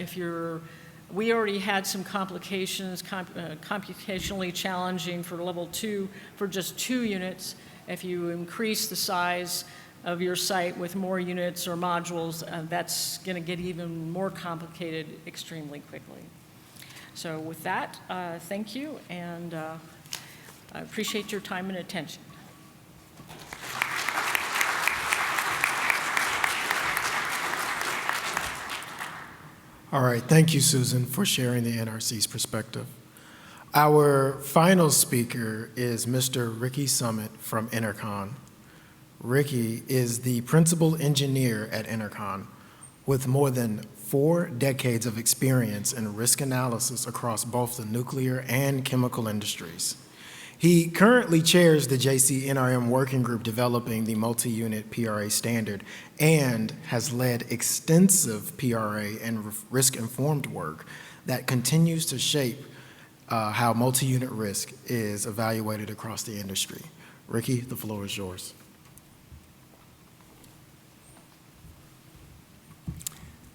we already had some complications, computationally challenging for level 2 for just 2 units. If you increase the size of your site with more units or modules, that's going to get even more complicated extremely quickly. So with that, thank you, and I appreciate your time and attention. All right, thank you, Susan, for sharing the NRC's perspective. Our final speaker is Mr. Ricky Summit from Intercon. Ricky is the principal engineer at Intercon with more than 4 decades of experience in risk analysis across both the nuclear and chemical industries. He currently chairs the JC-NRM working group developing the multi-unit PRA standard and has led extensive PRA and risk-informed work that continues to shape how multi-unit risk is evaluated across the industry. Ricky, the floor is yours.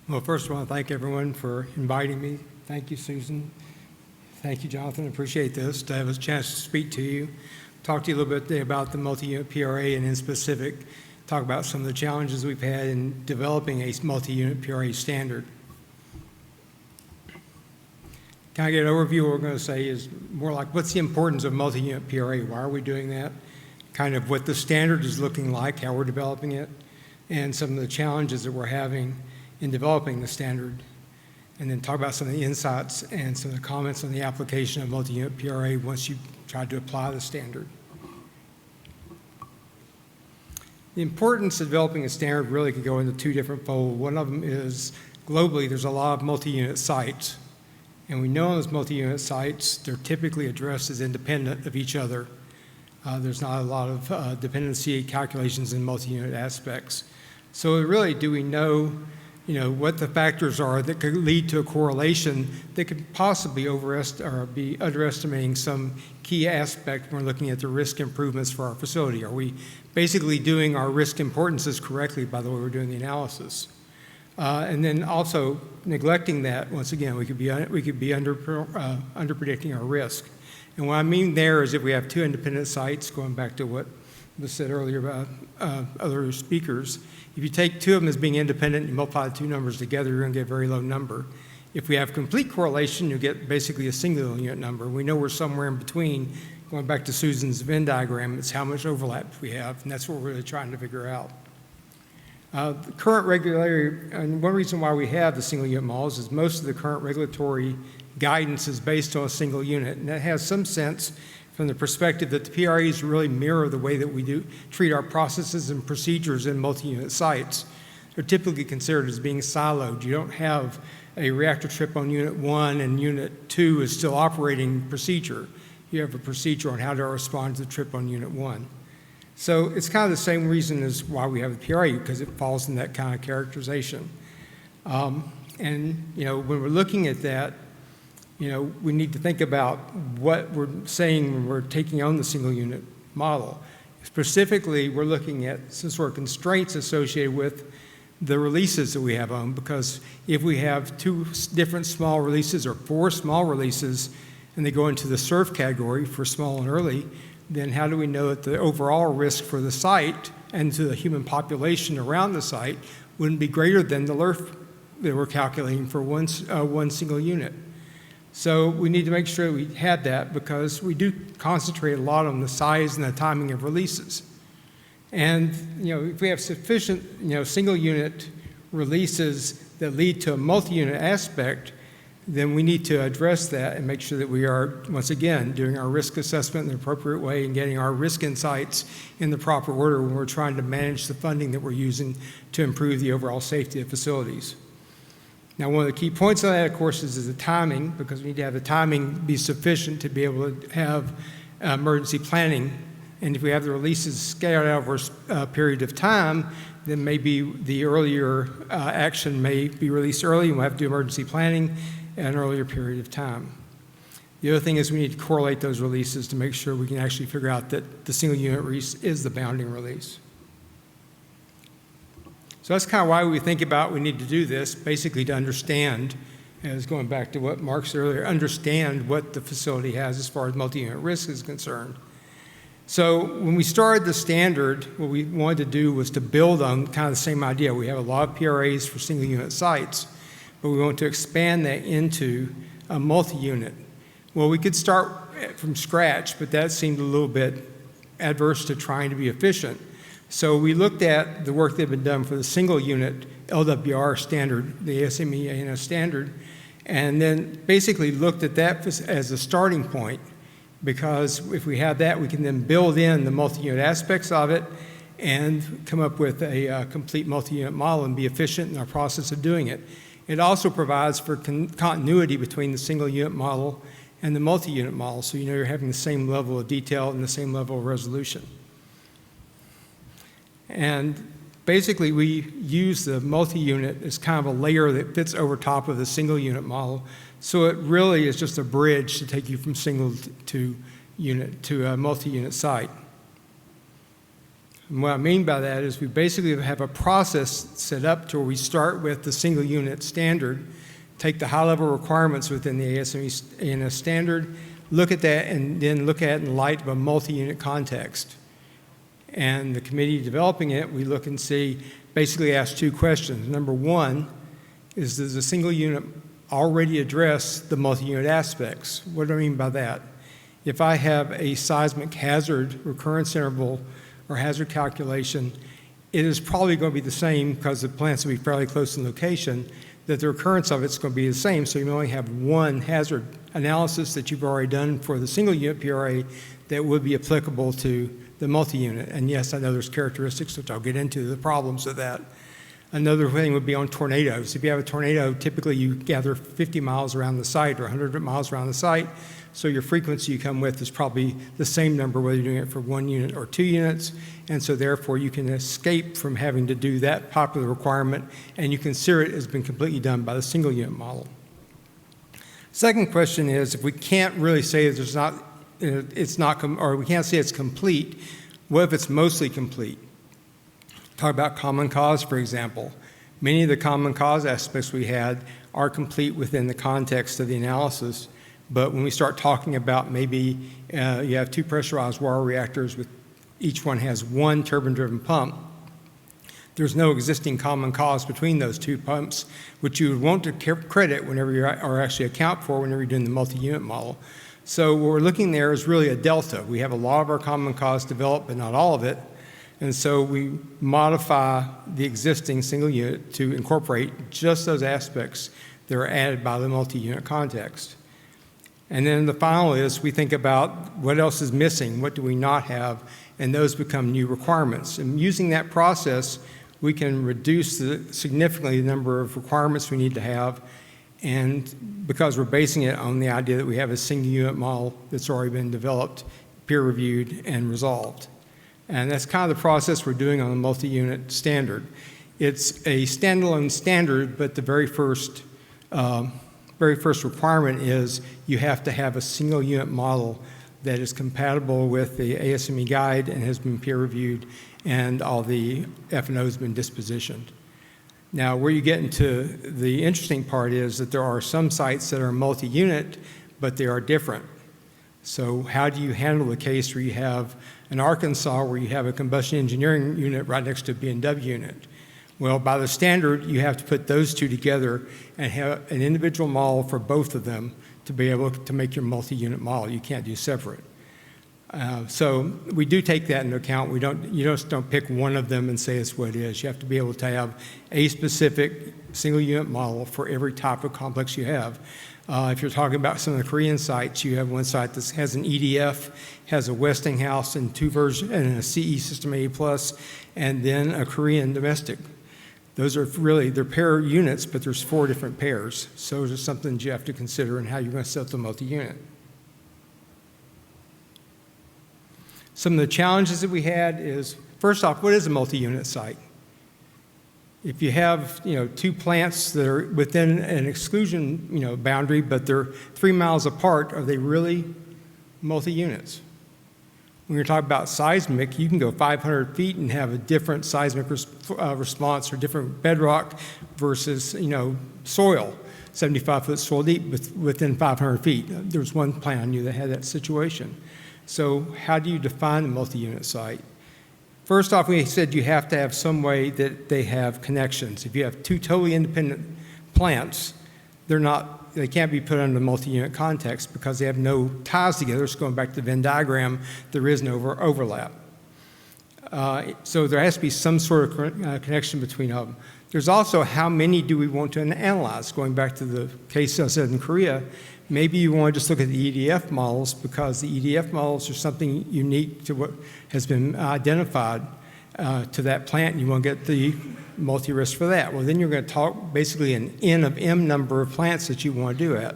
Well, first I want to thank everyone for inviting me. Thank you, Susan. Thank you, Jonathan. I appreciate this, to have a chance to speak to you, talk to you a little bit about the multi-unit PRA, and in specific, talk about some of the challenges we've had in developing a multi-unit PRA standard. Can I get an overview? What we're going to say is more like, what's the importance of multi-unit PRA? Why are we doing that? Kind of what the standard is looking like, how we're developing it, and some of the challenges that we're having in developing the standard. And then talk about some of the insights and some of the comments on the application of multi-unit PRA once you try to apply the standard. The importance of developing a standard really could go into 2 different folds. One of them is globally, there's a lot of multi-unit sites. And we know on those multi-unit sites, they're typically addressed as independent of each other. There's not a lot of dependency calculations in multi-unit aspects. So really, do we know, what the factors are that could lead to a correlation that could possibly be underestimating some key aspect when we're looking at the risk improvements for our facility? Are we basically doing our risk importances correctly by the way we're doing the analysis? And then also neglecting that, once again, we could be under predicting our risk. And what I mean there is if we have 2 independent sites, going back to what was said earlier about other speakers, if you take 2 of them as being independent and you multiply the 2 numbers together, you're going to get a very low number. If we have complete correlation, you get basically a single unit number. We know we're somewhere in between. Going back to Susan's Venn diagram, it's how much overlap we have, and that's what we're really trying to figure out. The current regulatory, and one reason why we have the single unit models is most of the current regulatory guidance is based on a single unit, and that has some sense from the perspective that the PRAs really mirror the way that we treat our processes and procedures in multi-unit sites. They're typically considered as being siloed. You don't have a reactor trip on unit 1 and unit 2 is still operating procedure. You have a procedure on how to respond to the trip on unit 1. So it's kind of the same reason as why we have the PRA, because it falls in that kind of characterization. And when we're looking at that, we need to think about what we're saying when we're taking on the single unit model. Specifically, we're looking at some sort of constraints associated with the releases that we have on, because if we have 2 different small releases or 4 small releases and they go into the SURF category for small and early, then how do we know that the overall risk for the site and to the human population around the site wouldn't be greater than the LRF that we're calculating for one single unit? So we need to make sure we have that, because we do concentrate a lot on the size and the timing of releases. And, if we have sufficient, single unit releases that lead to a multi-unit aspect, then we need to address that and make sure that we are, once again, doing our risk assessment in the appropriate way and getting our risk insights in the proper order when we're trying to manage the funding that we're using to improve the overall safety of facilities. Now, one of the key points on that, of course, is the timing, because we need to have the timing be sufficient to be able to have emergency planning. And if we have the releases scattered out over a period of time, then maybe the earlier action may be released early, and we'll have to do emergency planning at an earlier period of time. The other thing is we need to correlate those releases to make sure we can actually figure out that the single unit release is the bounding release. So that's kind of why we think about we need to do this, basically to understand, as going back to what Mark said earlier, understand what the facility has as far as multi-unit risk is concerned. So when we started the standard, what we wanted to do was to build on kind of the same idea. We have a lot of PRAs for single unit sites, but we want to expand that into a multi-unit. Well, we could start from scratch, but that seemed a little bit adverse to trying to be efficient. So we looked at the work that had been done for the single unit LWR standard, the ASME ANS standard, and then basically looked at that as a starting point, because if we have that, we can then build in the multi-unit aspects of it and come up with a complete multi-unit model and be efficient in our process of doing it. It also provides for continuity between the single unit model and the multi-unit model, so you're having the same level of detail and the same level of resolution. And basically, we use the multi-unit as kind of a layer that fits over top of the single unit model, so it really is just a bridge to take you from single to a multi-unit site. And what I mean by that is we basically have a process set up to where we start with the single unit standard, take the high-level requirements within the ASME ANS standard, look at that, and then look at it in light of a multi-unit context. And the committee developing it, we look and see, basically ask two questions. Number one is, does the single unit already address the multi-unit aspects? What do I mean by that? If I have a seismic hazard recurrence interval or hazard calculation, it is probably going to be the same, because the plants will be fairly close in location, that the recurrence of it's going to be the same. So you only have one hazard analysis that you've already done for the single unit PRA that would be applicable to the multi-unit. And yes, I know there's characteristics, which I'll get into, the problems of that. Another thing would be on tornadoes. If you have a tornado, typically you gather 50 miles around the site or 100 miles around the site, so your frequency you come with is probably the same number whether you're doing it for 1 unit or 2 units, and so therefore you can escape from having to do that popular requirement, and you consider it as been completely done by the single unit model. Second question is, if we can't really say that or we can't say it's complete, what if it's mostly complete? Talk about common cause, for example. Many of the common cause aspects we had are complete within the context of the analysis, but when we start talking about maybe you have 2 pressurized water reactors with each one has 1 turbine-driven pump, there's no existing common cause between those 2 pumps, which you would want to credit whenever you or actually account for whenever you're doing the multi-unit model. So what we're looking there is really a delta. We have a lot of our common cause developed, but not all of it. And so we modify the existing single unit to incorporate just those aspects that are added by the multi-unit context. And then the final is we think about what else is missing, what do we not have, and those become new requirements. And using that process, we can reduce significantly the number of requirements we need to have, and because we're basing it on the idea that we have a single unit model that's already been developed, peer-reviewed, and resolved. And that's kind of the process we're doing on the multi-unit standard. It's a standalone standard, but the very first requirement is you have to have a single unit model that is compatible with the ASME guide and has been peer-reviewed, and all the F&O has been dispositioned. Now, where you get into the interesting part is that there are some sites that are multi-unit, but they are different. So how do you handle the case where you have in Arkansas where you have a combustion engineering unit right next to a B&W unit? Well, by the standard, you have to put those 2 together and have an individual model for both of them to be able to make your multi-unit model. You can't do separate. So we do take that into account. You just don't pick one of them and say it's what it is. You have to be able to have a specific single unit model for every type of complex you have. If you're talking about some of the Korean sites, you have one site that has an EDF, has a Westinghouse and and a CE System A+, and then a Korean domestic. Those are really, they're pair units, but there's 4 different pairs. So there's something you have to consider in how you're going to set the multi-unit. Some of the challenges that we had is, first off, what is a multi-unit site? If you have, 2 plants that are within an exclusion, boundary, but they're 3 miles apart, are they really multi-units? When you're talking about seismic, you can go 500 feet and have a different seismic response or different bedrock versus, soil, 75-foot soil deep within 500 feet. There was one plant I knew that had that situation. So how do you define a multi-unit site? First off, we said you have to have some way that they have connections. If you have 2 totally independent plants, they can't be put under the multi-unit context because they have no ties together. So going back to the Venn diagram, there is no overlap. So there has to be some sort of connection between them. There's also how many do we want to analyze? Going back to the case I said in Korea, maybe you want to just look at the EDF models because the EDF models are something unique to what has been identified to that plant, and you want to get the multi-risk for that. Well, then you're going to talk basically an N of M number of plants that you want to do it.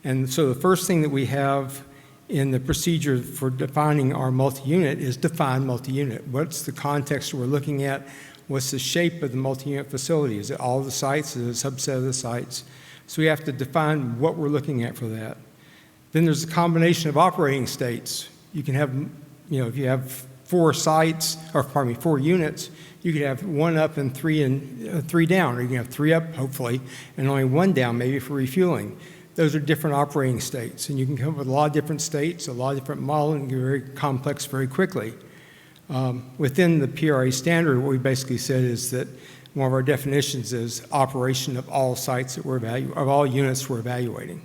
And so the first thing that we have in the procedure for defining our multi-unit is define multi-unit. What's the context we're looking at? What's the shape of the multi-unit facility? Is it all the sites? Is it a subset of the sites? So we have to define what we're looking at for that. Then there's a combination of operating states. You can have, if you have 4 units, you could have 1 up and 3 down, or you can have 3 up, hopefully, and only 1 down, maybe for refueling. Those are different operating states, and you can come up with a lot of different states, a lot of different modeling, and get very complex very quickly. Within the PRA standard, what we basically said is that one of our definitions is operation of all sites that of all units we're evaluating,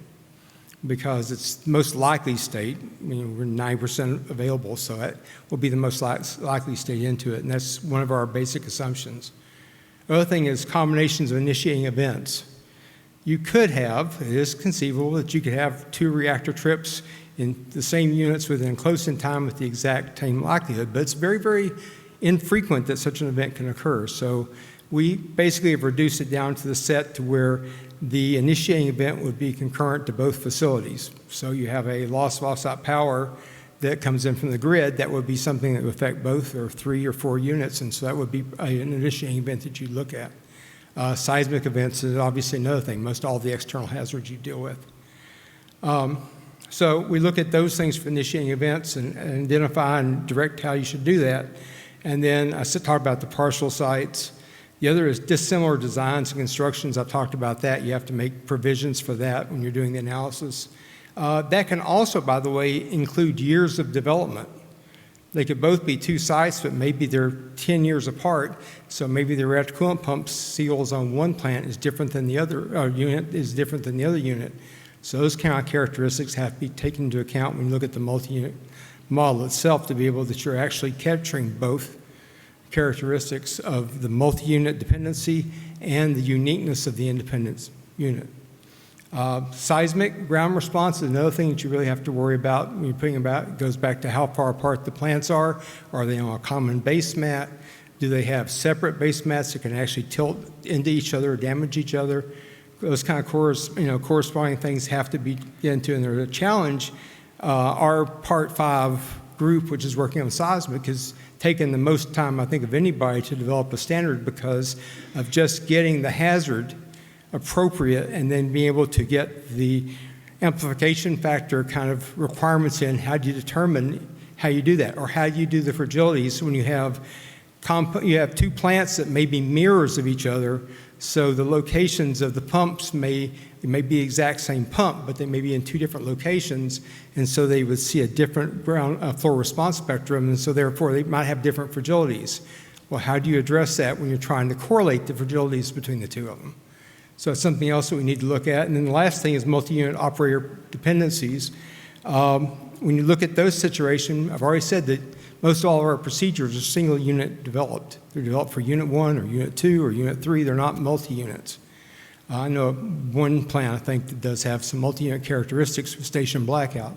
because it's the most likely state. We're 90% available, so that will be the most likely state into it, and that's one of our basic assumptions. The other thing is combinations of initiating events. You could have, it is conceivable that you could have 2 reactor trips in the same units within close in time with the exact same likelihood, but it's very, very infrequent that such an event can occur. So we basically have reduced it down to the set to where the initiating event would be concurrent to both facilities. So you have a loss of offsite power that comes in from the grid, that would be something that would affect both or 3 or 4 units, and so that would be an initiating event that you look at. Seismic events is obviously another thing, most all the external hazards you deal with. So we look at those things for initiating events and identify and direct how you should do that. And then I talked about the partial sites. The other is dissimilar designs and constructions. I've talked about that. You have to make provisions for that when you're doing the analysis. That can also, by the way, include years of development. They could both be 2 sites, but maybe they're 10 years apart. So maybe the reactor coolant pump seals on one plant is different than the other, unit is different than the other unit. So those kind of characteristics have to be taken into account when you look at the multi-unit model itself to be able that you're actually capturing both characteristics of the multi-unit dependency and the uniqueness of the independent unit. Seismic ground response is another thing that you really have to worry about when you're putting about. It goes back to how far apart the plants are. Are they on a common base mat? Do they have separate base mats that can actually tilt into each other or damage each other? Those kind of corresponding things have to be get into, and there's a challenge. Our Part 5 group, which is working on seismic, has taken the most time, I think, of anybody to develop a standard because of just getting the hazard appropriate and then being able to get the amplification factor kind of requirements in. How do you determine how you do that? Or how do you do the fragilities when you have 2 plants that may be mirrors of each other, so the locations of the pumps may be the exact same pump, but they may be in 2 different locations, and so they would see a different ground floor response spectrum, and so therefore they might have different fragilities. Well, how do you address that when you're trying to correlate the fragilities between the 2 of them? So it's something else that we need to look at. And then the last thing is multi-unit operator dependencies. When you look at those situations, I've already said that most all of our procedures are single unit developed. They're developed for Unit 1 or Unit 2 or Unit 3. They're not multi-units. I know one plant, I think, that does have some multi-unit characteristics with station blackout.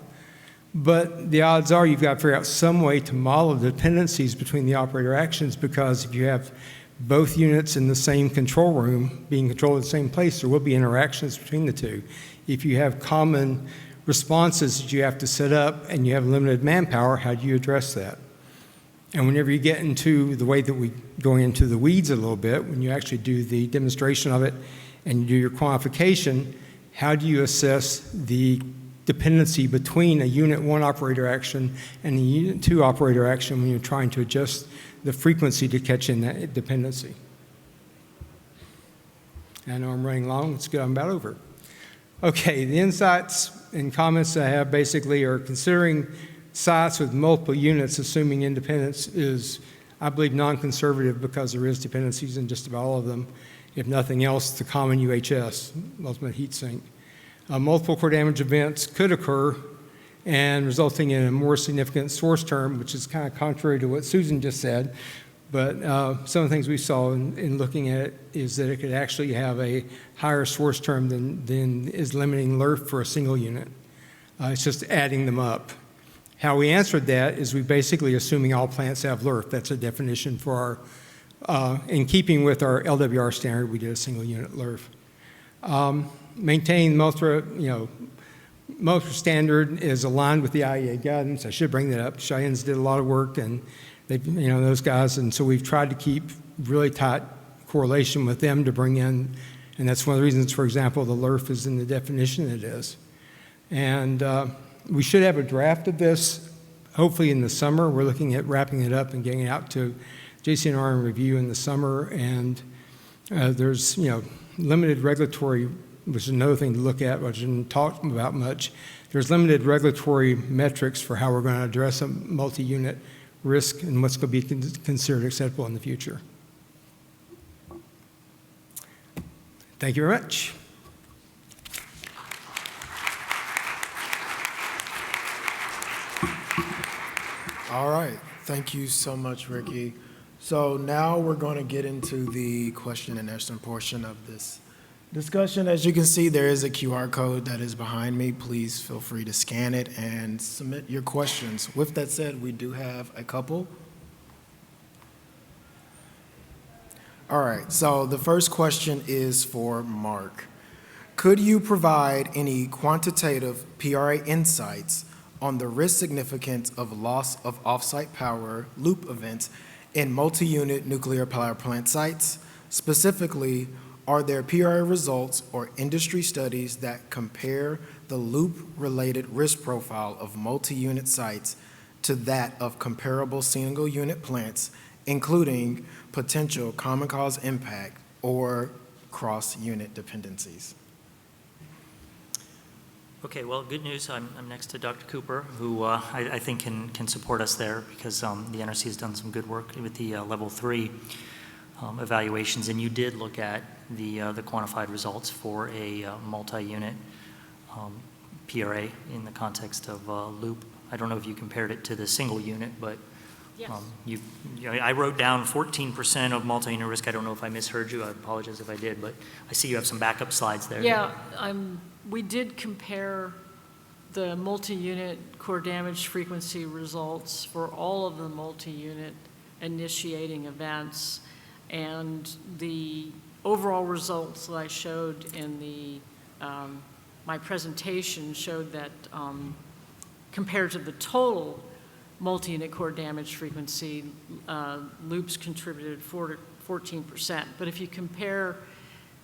But the odds are you've got to figure out some way to model the dependencies between the operator actions, because if you have both units in the same control room being controlled in the same place, there will be interactions between the two. If you have common responses that you have to set up and you have limited manpower, how do you address that? And whenever you get into the way that we go into the weeds a little bit, when you actually do the demonstration of it and you do your quantification, how do you assess the dependency between a Unit 1 operator action and a Unit 2 operator action when you're trying to adjust the frequency to catch in that dependency? I know I'm running long. It's good. I'm about over. Okay, the insights and comments I have basically are considering sites with multiple units, assuming independence, is, I believe, non-conservative because there is dependencies in just about all of them. If nothing else, the common UHS, ultimate heat sink. Multiple core damage events could occur, and resulting in a more significant source term, which is kind of contrary to what Susan just said. But some of the things we saw in looking at it is that it could actually have a higher source term than is limiting LRF for a single unit. It's just adding them up. How we answered that is we basically assuming all plants have LRF. That's a definition for our, in keeping with our LWR standard, we did a single unit LRF. Maintain MULTRA, MULTRA standard is aligned with the IEA guidance. I should bring that up. Cheyenne's did a lot of work, and they, those guys, and so we've tried to keep really tight correlation with them to bring in, and that's one of the reasons, for example, the LRF is in the definition it is. And we should have a draft of this, hopefully in the summer. We're looking at wrapping it up and getting it out to JCNR and review in the summer, and there's, limited regulatory, which is another thing to look at, which I didn't talk about much. There's limited regulatory metrics for how we're going to address a multi-unit risk and what's going to be considered acceptable in the future. Thank you very much. All right. Thank you so much, Ricky. So now we're going to get into the question and answer portion of this discussion. As you can see, there is a QR code that is behind me. Please feel free to scan it and submit your questions. With that said, we do have a couple. All right, so the first question is for Mark. Could you provide any quantitative PRA insights on the risk significance of loss of offsite power loop events in multi-unit nuclear power plant sites? Specifically, are there PRA results or industry studies that compare the loop-related risk profile of multi-unit sites to that of comparable single-unit plants, including potential common cause impact or cross-unit dependencies? Okay, well, good news. I'm next to Dr. Cooper, who I think can support us there, because the NRC has done some good work with the level 3 evaluations, and you did look at the quantified results for a multi-unit PRA in the context of loop. I don't know if you compared it to the single unit, but Yes. I wrote down 14% of multi-unit risk. I don't know if I misheard you. I apologize if I did, but I see you have some backup slides there. Yeah, we did compare the multi-unit core damage frequency results for all of the multi-unit initiating events, and the overall results that I showed in the my presentation showed that compared to the total multi-unit core damage frequency, loops contributed 14%. But if you compare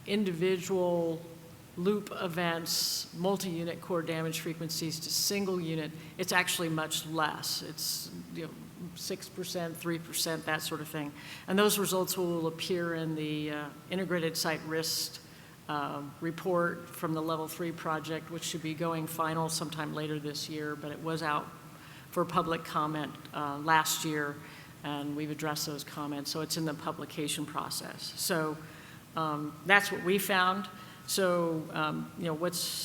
individual loop events, multi-unit core damage frequencies to single unit, it's actually much less. It's 6%, 3%, that sort of thing. And those results will appear in the integrated site risk report from the level 3 project, which should be going final sometime later this year, but it was out for public comment last year, and we've addressed those comments, so it's in the publication process. So that's what we found. So, you know,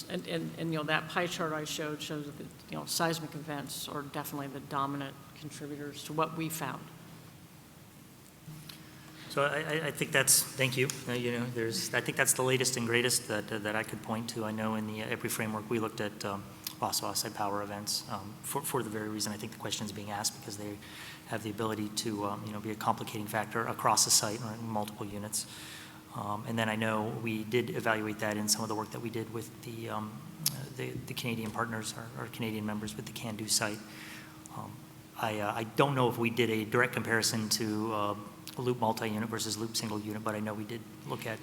and, you know, that pie chart I showed shows that, you know, seismic events are definitely the dominant contributors to what we found. So I think that's, thank you. You know, I think that's the latest and greatest that I could point to. I know in the EPRI framework, we looked at loss of offsite power events for the very reason I think the question is being asked, because they have the ability to, you know, be a complicating factor across a site or in multiple units. And then I know we did evaluate that in some of the work that we did with the Canadian partners, our Canadian members with the CANDU site. I don't know if we did a direct comparison to a loop multi-unit versus loop single unit, but I know we did look at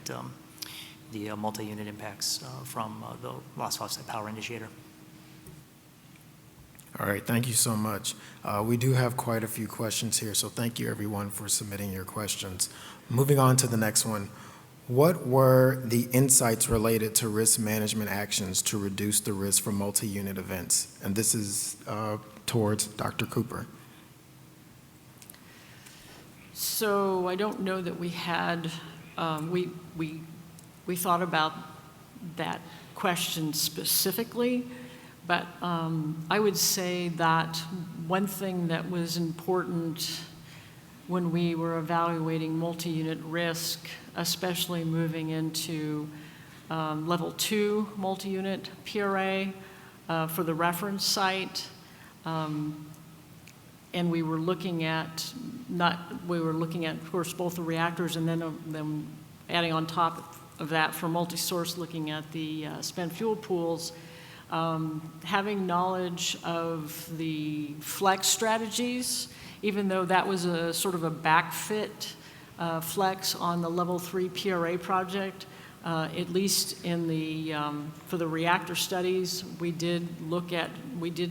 the multi-unit impacts from the loss of offsite power initiator. All right, thank you so much. We do have quite a few questions here, so thank you everyone for submitting your questions. Moving on to the next one. What were the insights related to risk management actions to reduce the risk for multi-unit events? And this is towards Dr. Cooper. So I don't know that we had, we thought about that question specifically, but I would say that one thing that was important when we were evaluating multi-unit risk, especially moving into level 2 multi-unit PRA for the reference site, and we were looking at of course both the reactors, and then adding on top of that for multi-source, looking at the spent fuel pools, having knowledge of the flex strategies, even though that was a sort of a backfit flex on the level 3 PRA project, at least in the for the reactor studies, we did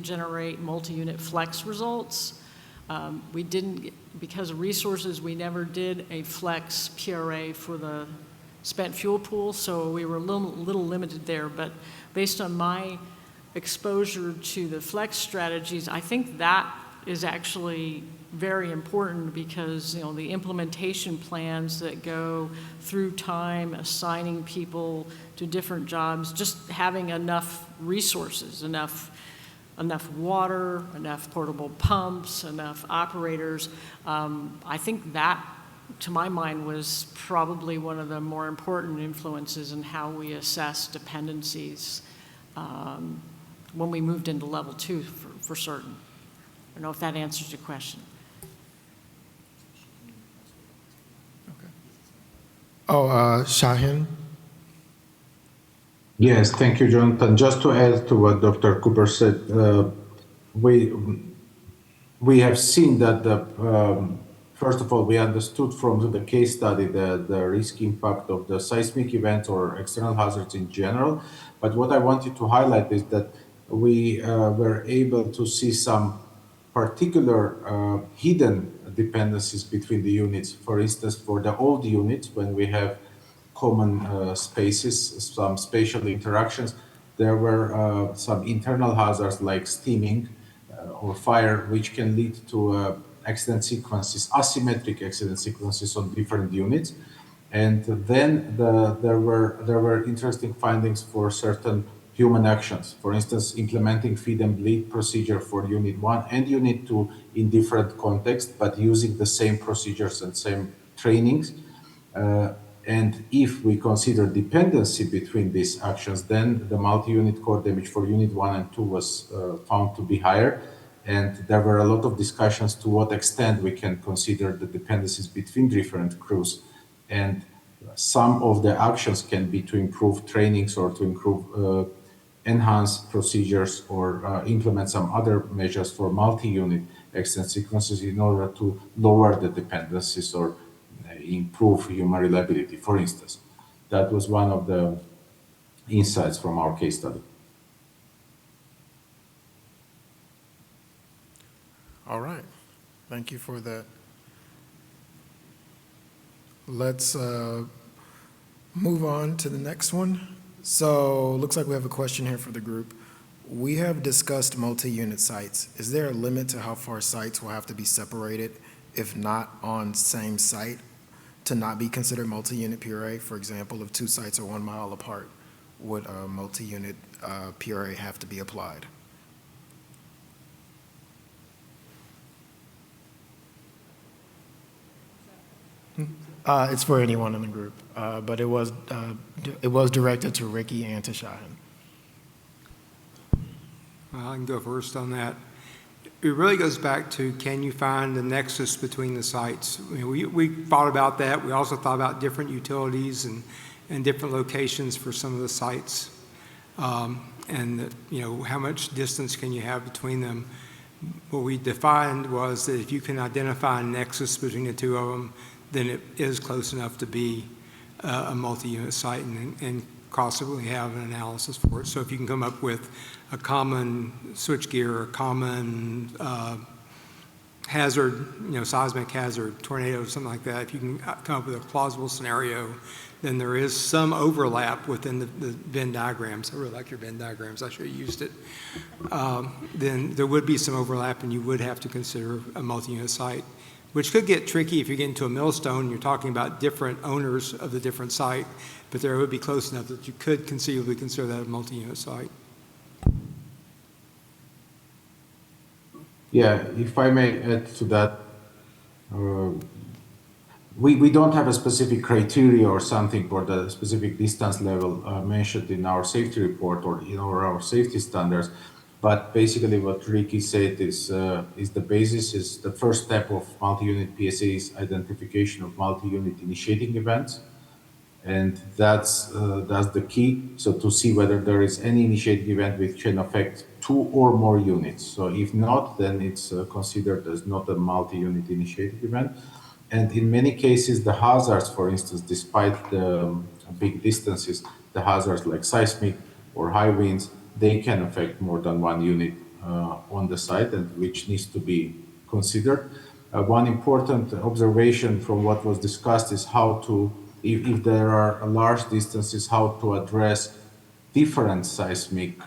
generate multi-unit flex results. We didn't, because of resources, we never did a flex PRA for the spent fuel pool, so we were a little limited there. But based on my exposure to the flex strategies, I think that is actually very important, because, you know, the implementation plans that go through time, assigning people to different jobs, just having enough resources, enough water, enough portable pumps, enough operators. I think that, to my mind, was probably one of the more important influences in how we assess dependencies when we moved into level 2 for certain. I don't know if that answers your question. Okay. Oh, Shahin? Yes, thank you, Jonathan. Just to add to what Dr. Cooper said, we have seen that first of all, we understood from the case study the risk impact of the seismic events or external hazards in general. But what I wanted to highlight is that we were able to see some particular hidden dependencies between the units. For instance, for the old units, when we have common spaces, some spatial interactions, there were some internal hazards like steaming or fire, which can lead to accident sequences, asymmetric accident sequences on different units. And then there were interesting findings for certain human actions. For instance, implementing feed and bleed procedure for Unit 1 and Unit 2 in different contexts, but using the same procedures and same trainings. And if we consider dependency between these actions, then the multi-unit core damage for Unit 1 and 2 was found to be higher. And there were a lot of discussions to what extent we can consider the dependencies between different crews. And some of the actions can be to improve trainings or to improve enhance procedures or implement some other measures for multi-unit accident sequences in order to lower the dependencies or improve human reliability, for instance. That was one of the insights from our case study. All right, thank you for that. Let's move on to the next one. So looks like we have a question here for the group. We have discussed multi-unit sites. Is there a limit to how far sites will have to be separated, if not on same site, to not be considered multi-unit PRA? For example, if 2 sites are 1 mile apart, would a multi-unit PRA have to be applied? It's for anyone in the group, but it was directed to Ricky and to Shahin. I can go first on that. It really goes back to, can you find the nexus between the sites? I mean, we thought about that. We also thought about different utilities and different locations for some of the sites. And how much distance can you have between them? What we defined was that if you can identify a nexus between the two of them, then it is close enough to be a multi-unit site and possibly have an analysis for it. So if you can come up with a common switchgear, a common hazard, seismic hazard, tornado, something like that, if you can come up with a plausible scenario, then there is some overlap within the Venn diagrams. I really like your Venn diagrams. I should have used it. Then there would be some overlap, and you would have to consider a multi-unit site, which could get tricky if you get into a millstone. You're talking about different owners of the different site, but there would be close enough that you could conceivably consider that a multi-unit site. Yeah, if I may add to that, we don't have a specific criteria or something for the specific distance level mentioned in our safety report or in our safety standards. But basically what Ricky said is the basis, is the first step of multi-unit PSA is identification of multi-unit initiating events. And that's the key. So to see whether there is any initiating event which can affect two or more units. So if not, then it's considered as not a multi-unit initiating event. And in many cases, the hazards, for instance, despite the big distances, the hazards like seismic or high winds, they can affect more than one unit on the site, and which needs to be considered. One important observation from what was discussed is how to, if there are large distances, how to address different seismic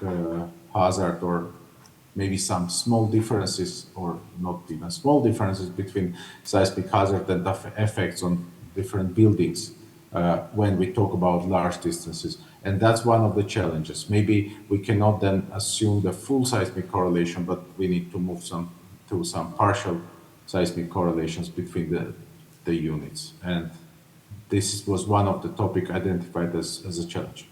hazard, or maybe some small differences, or not even small differences between seismic hazard and effects on different buildings when we talk about large distances. And that's one of the challenges. Maybe we cannot then assume the full seismic correlation, but we need to move to some partial seismic correlations between the units. And this was one of the topics identified as a challenge.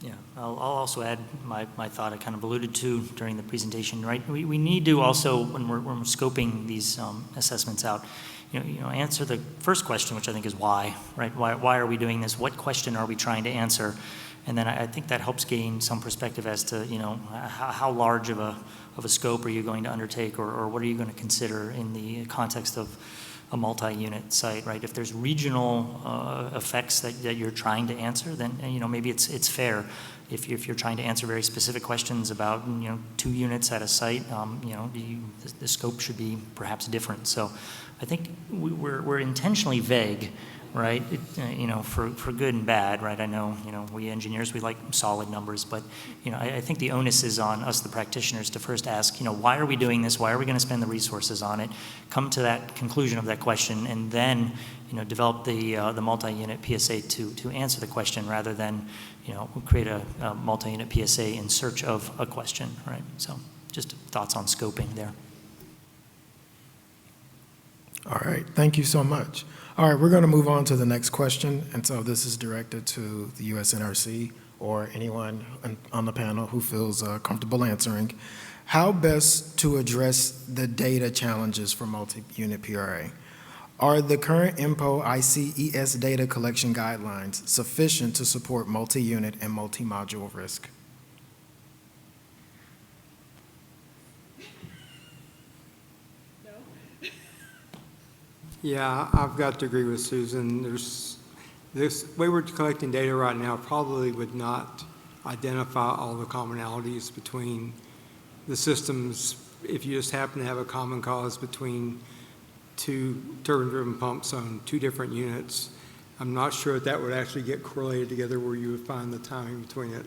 Yeah, I'll also add my thought I kind of alluded to during the presentation, right? We need to also, when we're scoping these assessments out, answer the first question, which I think is why, right? Why are we doing this? What question are we trying to answer? And then I think that helps gain some perspective as to, how large of a scope are you going to undertake, or what are you going to consider in the context of a multi-unit site, right? If there's regional effects that you're trying to answer, then maybe it's fair. If you're trying to answer very specific questions about 2 units at a site, the scope should be perhaps different. So I think we're intentionally vague, right? For good and bad, right? I know we engineers, we like solid numbers, but I think the onus is on us, the practitioners, to first ask why are we doing this? Why are we going to spend the resources on it? Come to that conclusion of that question, and then develop the multi-unit PSA to answer the question, rather than create a multi-unit PSA in search of a question, right? So just thoughts on scoping there. All right, thank you so much. All right, we're going to move on to the next question, and so this is directed to the US NRC or anyone on the panel who feels comfortable answering. How best to address the data challenges for multi-unit PRA? Are the current IMPO ICES data collection guidelines sufficient to support multi-unit and multi-module risk? Yeah, I've got to agree with Susan. This way we're collecting data right now probably would not identify all the commonalities between the systems if you just happen to have a common cause between 2 turbine-driven pumps on 2 different units. I'm not sure that would actually get correlated together where you would find the timing between it.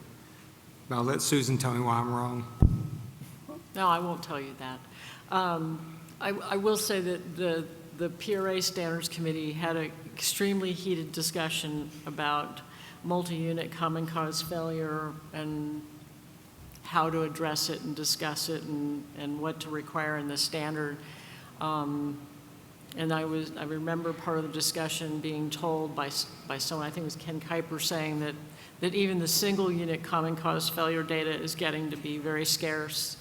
But I'll let Susan tell me why I'm wrong. No, I won't tell you that. I will say that the the PRA Standards Committee had an extremely heated discussion about multi-unit common cause failure and how to address it and discuss it and what to require in the standard. And I remember part of the discussion being told by someone, I think it was Ken Kuiper, saying that even the single unit common cause failure data is getting to be very scarce.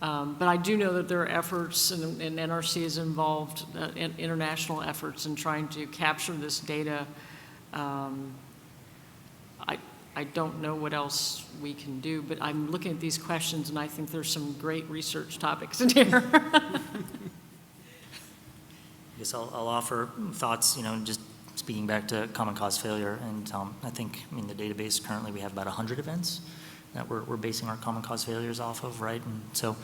But I do know that there are efforts, and NRC is involved in international efforts in trying to capture this data. I don't know what else we can do, but I'm looking at these questions and I think there's some great research topics in here. I guess I'll offer thoughts, just speaking back to common cause failure. And I think, the database currently we have about 100 events that we're basing our common cause failures off of, right? And so,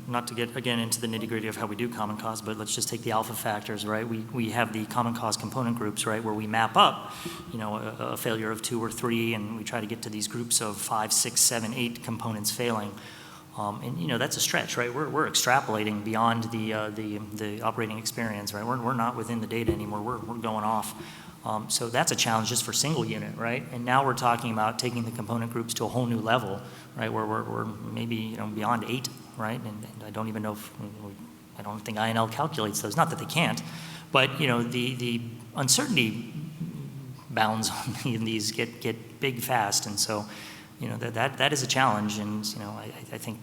not to get, again, into the nitty-gritty of how we do common cause, but let's just take the alpha factors, right? We have the common cause component groups, right, where we map up, a failure of 2 or 3, and we try to get to these groups of 5, 6, 7, 8 components failing. And that's a stretch, right? We're extrapolating beyond the operating experience, right? We're not within the data anymore. We're going off. So that's a challenge just for single unit, right? And now we're talking about taking the component groups to a whole new level, right? Where we're maybe beyond 8, right? And I don't even know if I don't think INL calculates those. Not that they can't, but the uncertainty bounds in these get big fast, and so. That is a challenge, and I think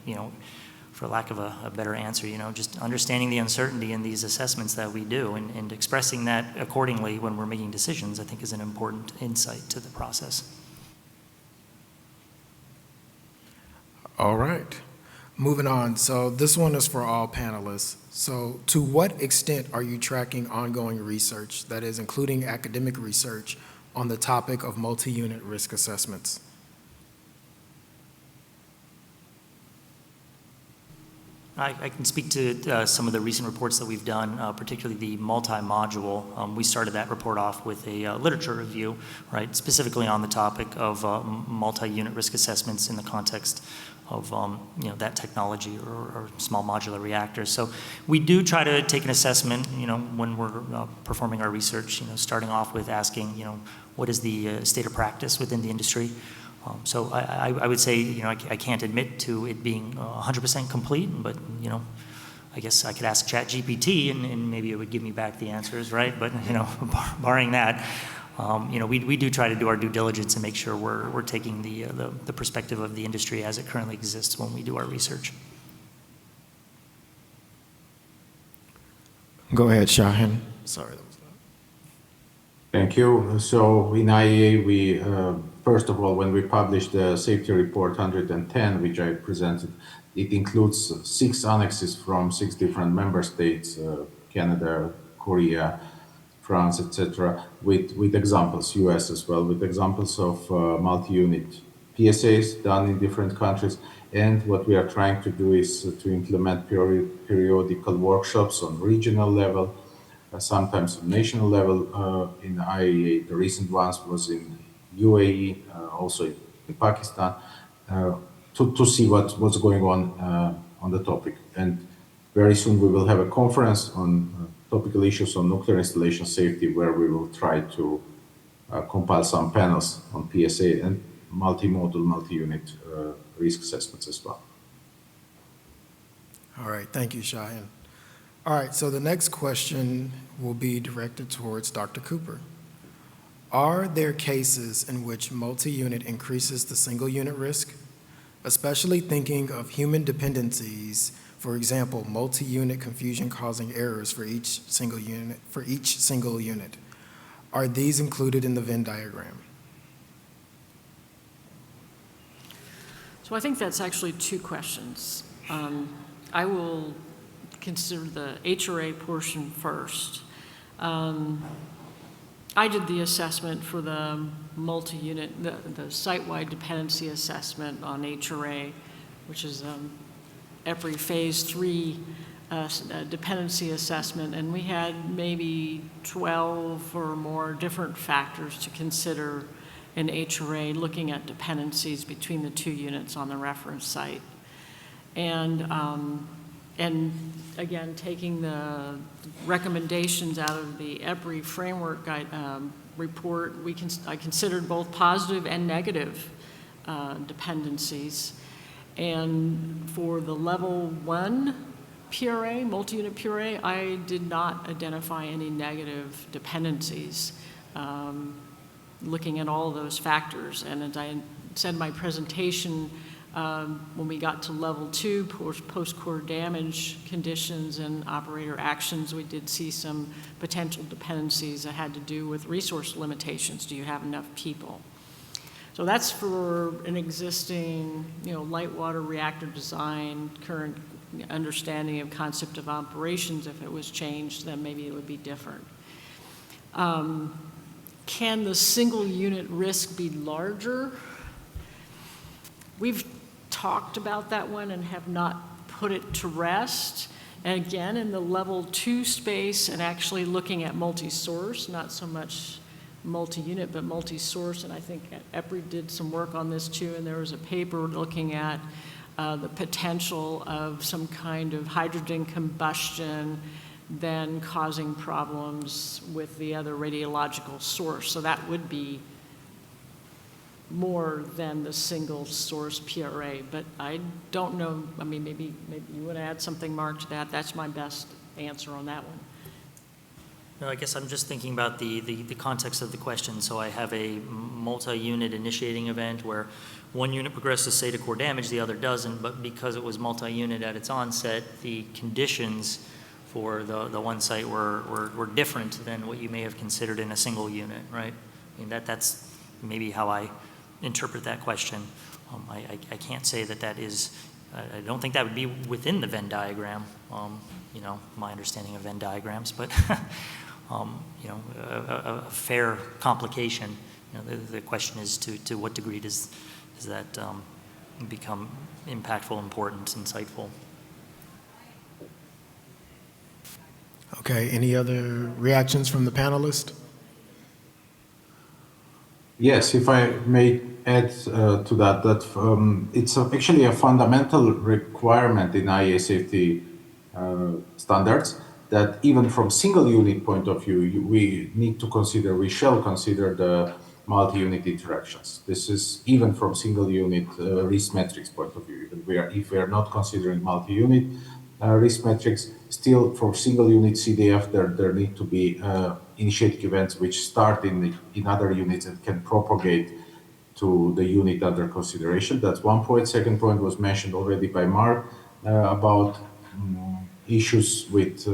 for lack of a better answer, just understanding the uncertainty in these assessments that we do and expressing that accordingly when we're making decisions, I think is an important insight to the process. All right, moving on. So this one is for all panelists. So to what extent are you tracking ongoing research, that is including academic research, on the topic of multi-unit risk assessments? I can speak to some of the recent reports that we've done, particularly the multi-module. We started that report off with a literature review, right, specifically on the topic of multi-unit risk assessments in the context of that technology or small modular reactors. So we do try to take an assessment, when we're performing our research, starting off with asking, what is the state of practice within the industry? So I would say, I can't admit to it being 100% complete, but, I guess I could ask ChatGPT and maybe it would give me back the answers, right? But, barring that, we do try to do our due diligence and make sure we're taking the perspective of the industry as it currently exists when we do our research. Go ahead, Shahin. Sorry, that was loud. Thank you. So in IAEA, we, first of all, when we published the safety report 110, which I presented, it includes 6 annexes from 6 different member states, Canada, Korea, France, etc., with examples, US as well, with examples of multi-unit PSAs done in different countries. And what we are trying to do is to implement periodical workshops on regional level, sometimes on national level. In IAEA, the recent ones was in UAE, also in Pakistan, to see what's going on the topic. And very soon we will have a conference on topical issues on nuclear installation safety, where we will try to compile some panels on PSA and multimodal, multi-unit risk assessments as well. All right, thank you, Shahin. All right, so the next question will be directed towards Dr. Cooper. Are there cases in which multi-unit increases the single unit risk, especially thinking of human dependencies, for example, multi-unit confusion causing errors for each single unit? Are these included in the Venn diagram? So I think that's actually 2 questions. I will consider the HRA portion first. I did the assessment for the multi-unit, the site-wide dependency assessment on HRA, which is every phase 3 dependency assessment, and we had maybe 12 or more different factors to consider in HRA, looking at dependencies between the 2 units on the reference site. And And again, taking the recommendations out of the EPRI framework report, I considered both positive and negative dependencies. And for the level 1 PRA, multi-unit PRA, I did not identify any negative dependencies, looking at all those factors. And as I said in my presentation, when we got to level 2, post-core damage conditions and operator actions, we did see some potential dependencies that had to do with resource limitations. Do you have enough people? So that's for an existing, light water reactor design, current understanding of concept of operations. If it was changed, then maybe it would be different. Can the single unit risk be larger? We've talked about that one and have not put it to rest. And again, in the level 2 space and actually looking at multi-source, not so much multi-unit, but multi-source, and I think EPRI did some work on this too, and there was a paper looking at the potential of some kind of hydrogen combustion then causing problems with the other radiological source. So that would be more than the single source PRA, but I don't know, I mean, maybe you want to add something, Mark, to that. That's my best answer on that one. No, I guess I'm just thinking about the context of the question. So I have a multi-unit initiating event where one unit progresses, say, to core damage, the other doesn't, but because it was multi-unit at its onset, the conditions for the one site were different than what you may have considered in a single unit, right? I mean, that's maybe how I interpret that question. I can't say that is, I don't think that would be within the Venn diagram, my understanding of Venn diagrams, but a fair complication. The question is to what degree does that become impactful, important, insightful? Okay, any other reactions from the panelists? Yes, if I may add to that it's actually a fundamental requirement in IAEA safety standards that even from single unit point of view, we shall consider the multi-unit interactions. This is even from single unit risk metrics point of view. If we are not considering multi-unit risk metrics, still for single unit CDF, there need to be initiating events which start in other units and can propagate to the unit under consideration. That's one point. Second point was mentioned already by Mark about issues with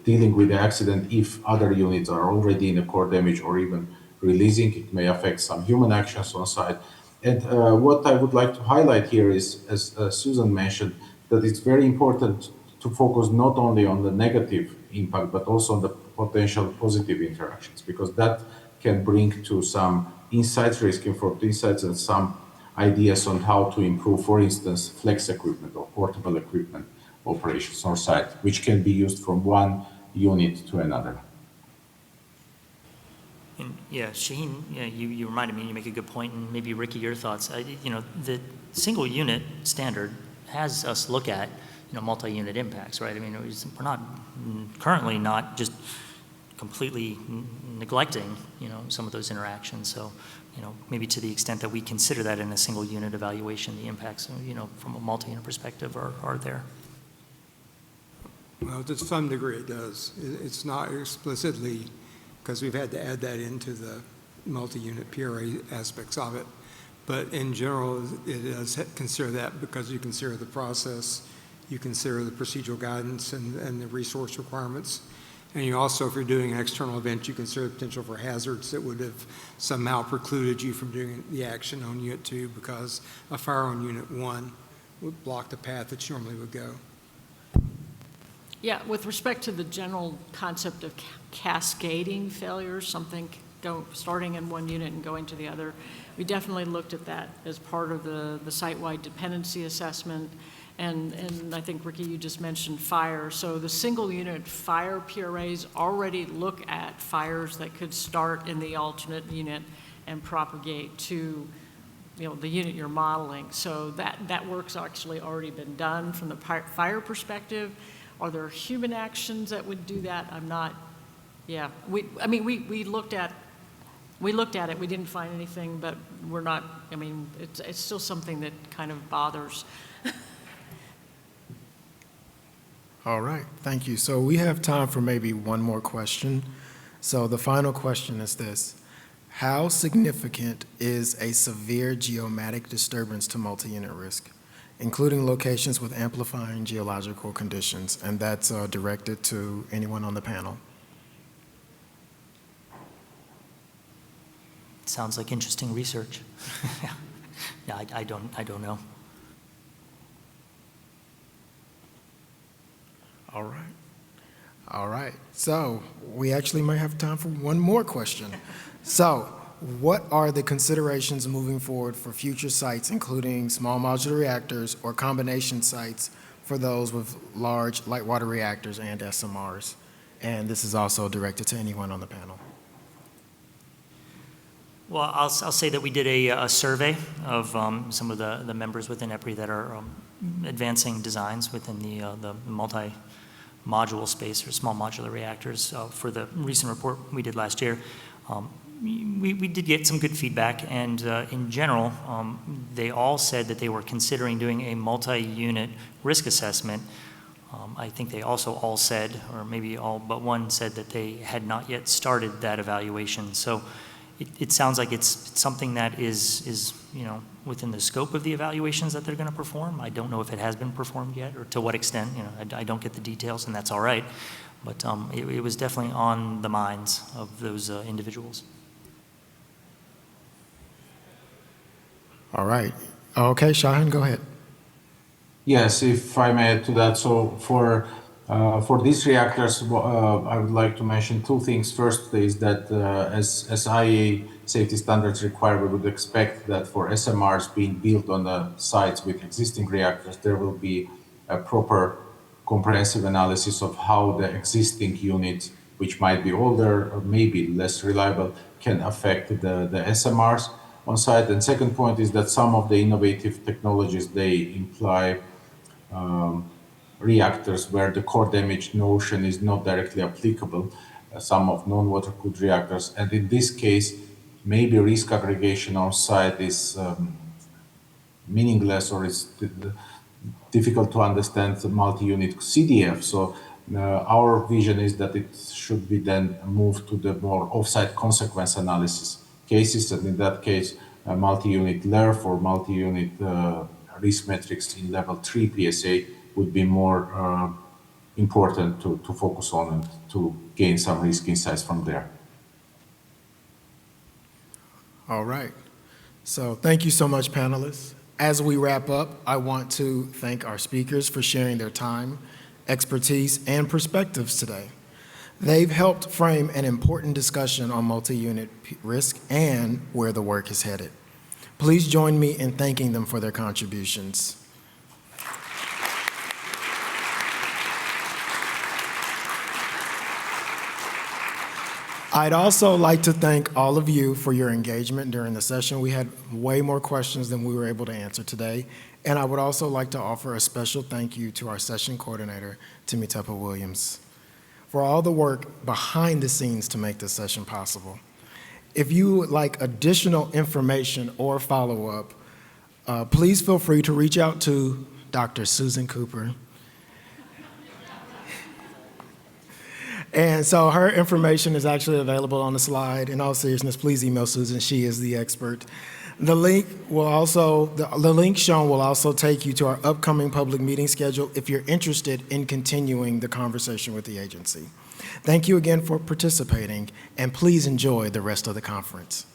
dealing with the accident. If other units are already in a core damage or even releasing, it may affect some human actions on site. And what I would like to highlight here is, as Susan mentioned, that it's very important to focus not only on the negative impact, but also on the potential positive interactions, because that can bring to some insights, risk-informed insights, and some ideas on how to improve, for instance, flex equipment or portable equipment operations on site, which can be used from one unit to another. And yeah, Shaheen, you reminded me, you make a good point, and maybe Ricky, your thoughts. The single unit standard has us look at multi-unit impacts, right? I mean, we're not currently not just completely neglecting, some of those interactions. So, maybe to the extent that we consider that in a single unit evaluation, the impacts, from a multi-unit perspective are there. Well, to some degree it does. It's not explicitly, because we've had to add that into the multi-unit PRA aspects of it. But in general, it does consider that, because you consider the process, you consider the procedural guidance and the resource requirements. And you also, if you're doing an external event, you consider the potential for hazards that would have somehow precluded you from doing the action on Unit 2 because a fire on Unit 1 would block the path that you normally would go. Yeah, with respect to the general concept of cascading failures, something starting in one unit and going to the other, we definitely looked at that as part of the site-wide dependency assessment. And I think, Ricky, you just mentioned fire. So the single unit fire PRAs already look at fires that could start in the alternate unit and propagate to the unit you're modeling. So that work's actually already been done from the fire perspective. Are there human actions that would do that? I'm not, yeah. We looked at it, we didn't find anything, but we're not, it's still something that kind of bothers. All right, thank you. So we have time for maybe one more question. So the final question is this: how significant is a severe geomatic disturbance to multi-unit risk, including locations with amplifying geological conditions? And that's directed to anyone on the panel. Sounds like interesting research. Yeah, I don't know. All right. All right. So we actually might have time for one more question. So what are the considerations moving forward for future sites, including small modular reactors or combination sites for those with large light water reactors and SMRs? And this is also directed to anyone on the panel. Well, I'll say that we did a survey of some of the members within EPRI that are advancing designs within the multi-module space or small modular reactors for the recent report we did last year. We did get some good feedback, and in general, they all said that they were considering doing a multi-unit risk assessment. I think they also all said, or maybe all but one said, that they had not yet started that evaluation. So it sounds like it's something that is within the scope of the evaluations that they're going to perform. I don't know if it has been performed yet or to what extent. I don't get the details, and that's all right. But it was definitely on the minds of those individuals. All right. Okay, Shahan, go ahead. Yes, if I may add to that. So for these reactors, I would like to mention two things. First is that as IAEA safety standards require, we would expect that for SMRs being built on the sites with existing reactors, there will be a proper comprehensive analysis of how the existing unit, which might be older or maybe less reliable, can affect the SMRs on site. And second point is that some of the innovative technologies, they imply reactors where the core damage notion is not directly applicable, some of non-water cooled reactors. And in this case, maybe risk aggregation on site is meaningless, or is difficult to understand the multi-unit CDF. So our vision is that it should be then moved to the more off-site consequence analysis cases, and in that case, multi-unit LERF or multi-unit risk metrics in level 3 PSA would be more important to focus on and to gain some risk insights from there. All right. So thank you so much, panelists. As we wrap up, I want to thank our speakers for sharing their time, expertise, and perspectives today. They've helped frame an important discussion on multi-unit risk and where the work is headed. Please join me in thanking them for their contributions. I'd also like to thank all of you for your engagement during the session. We had way more questions than we were able to answer today. And I would also like to offer a special thank you to our session coordinator, Timitepa Williams, for all the work behind the scenes to make this session possible. If you would like additional information or follow-up, please feel free to reach out to Dr. Susan Cooper. And so her information is actually available on the slide. In all seriousness, please email Susan. She is the expert. The link shown will also take you to our upcoming public meeting schedule if you're interested in continuing the conversation with the agency. Thank you again for participating, and please enjoy the rest of the conference.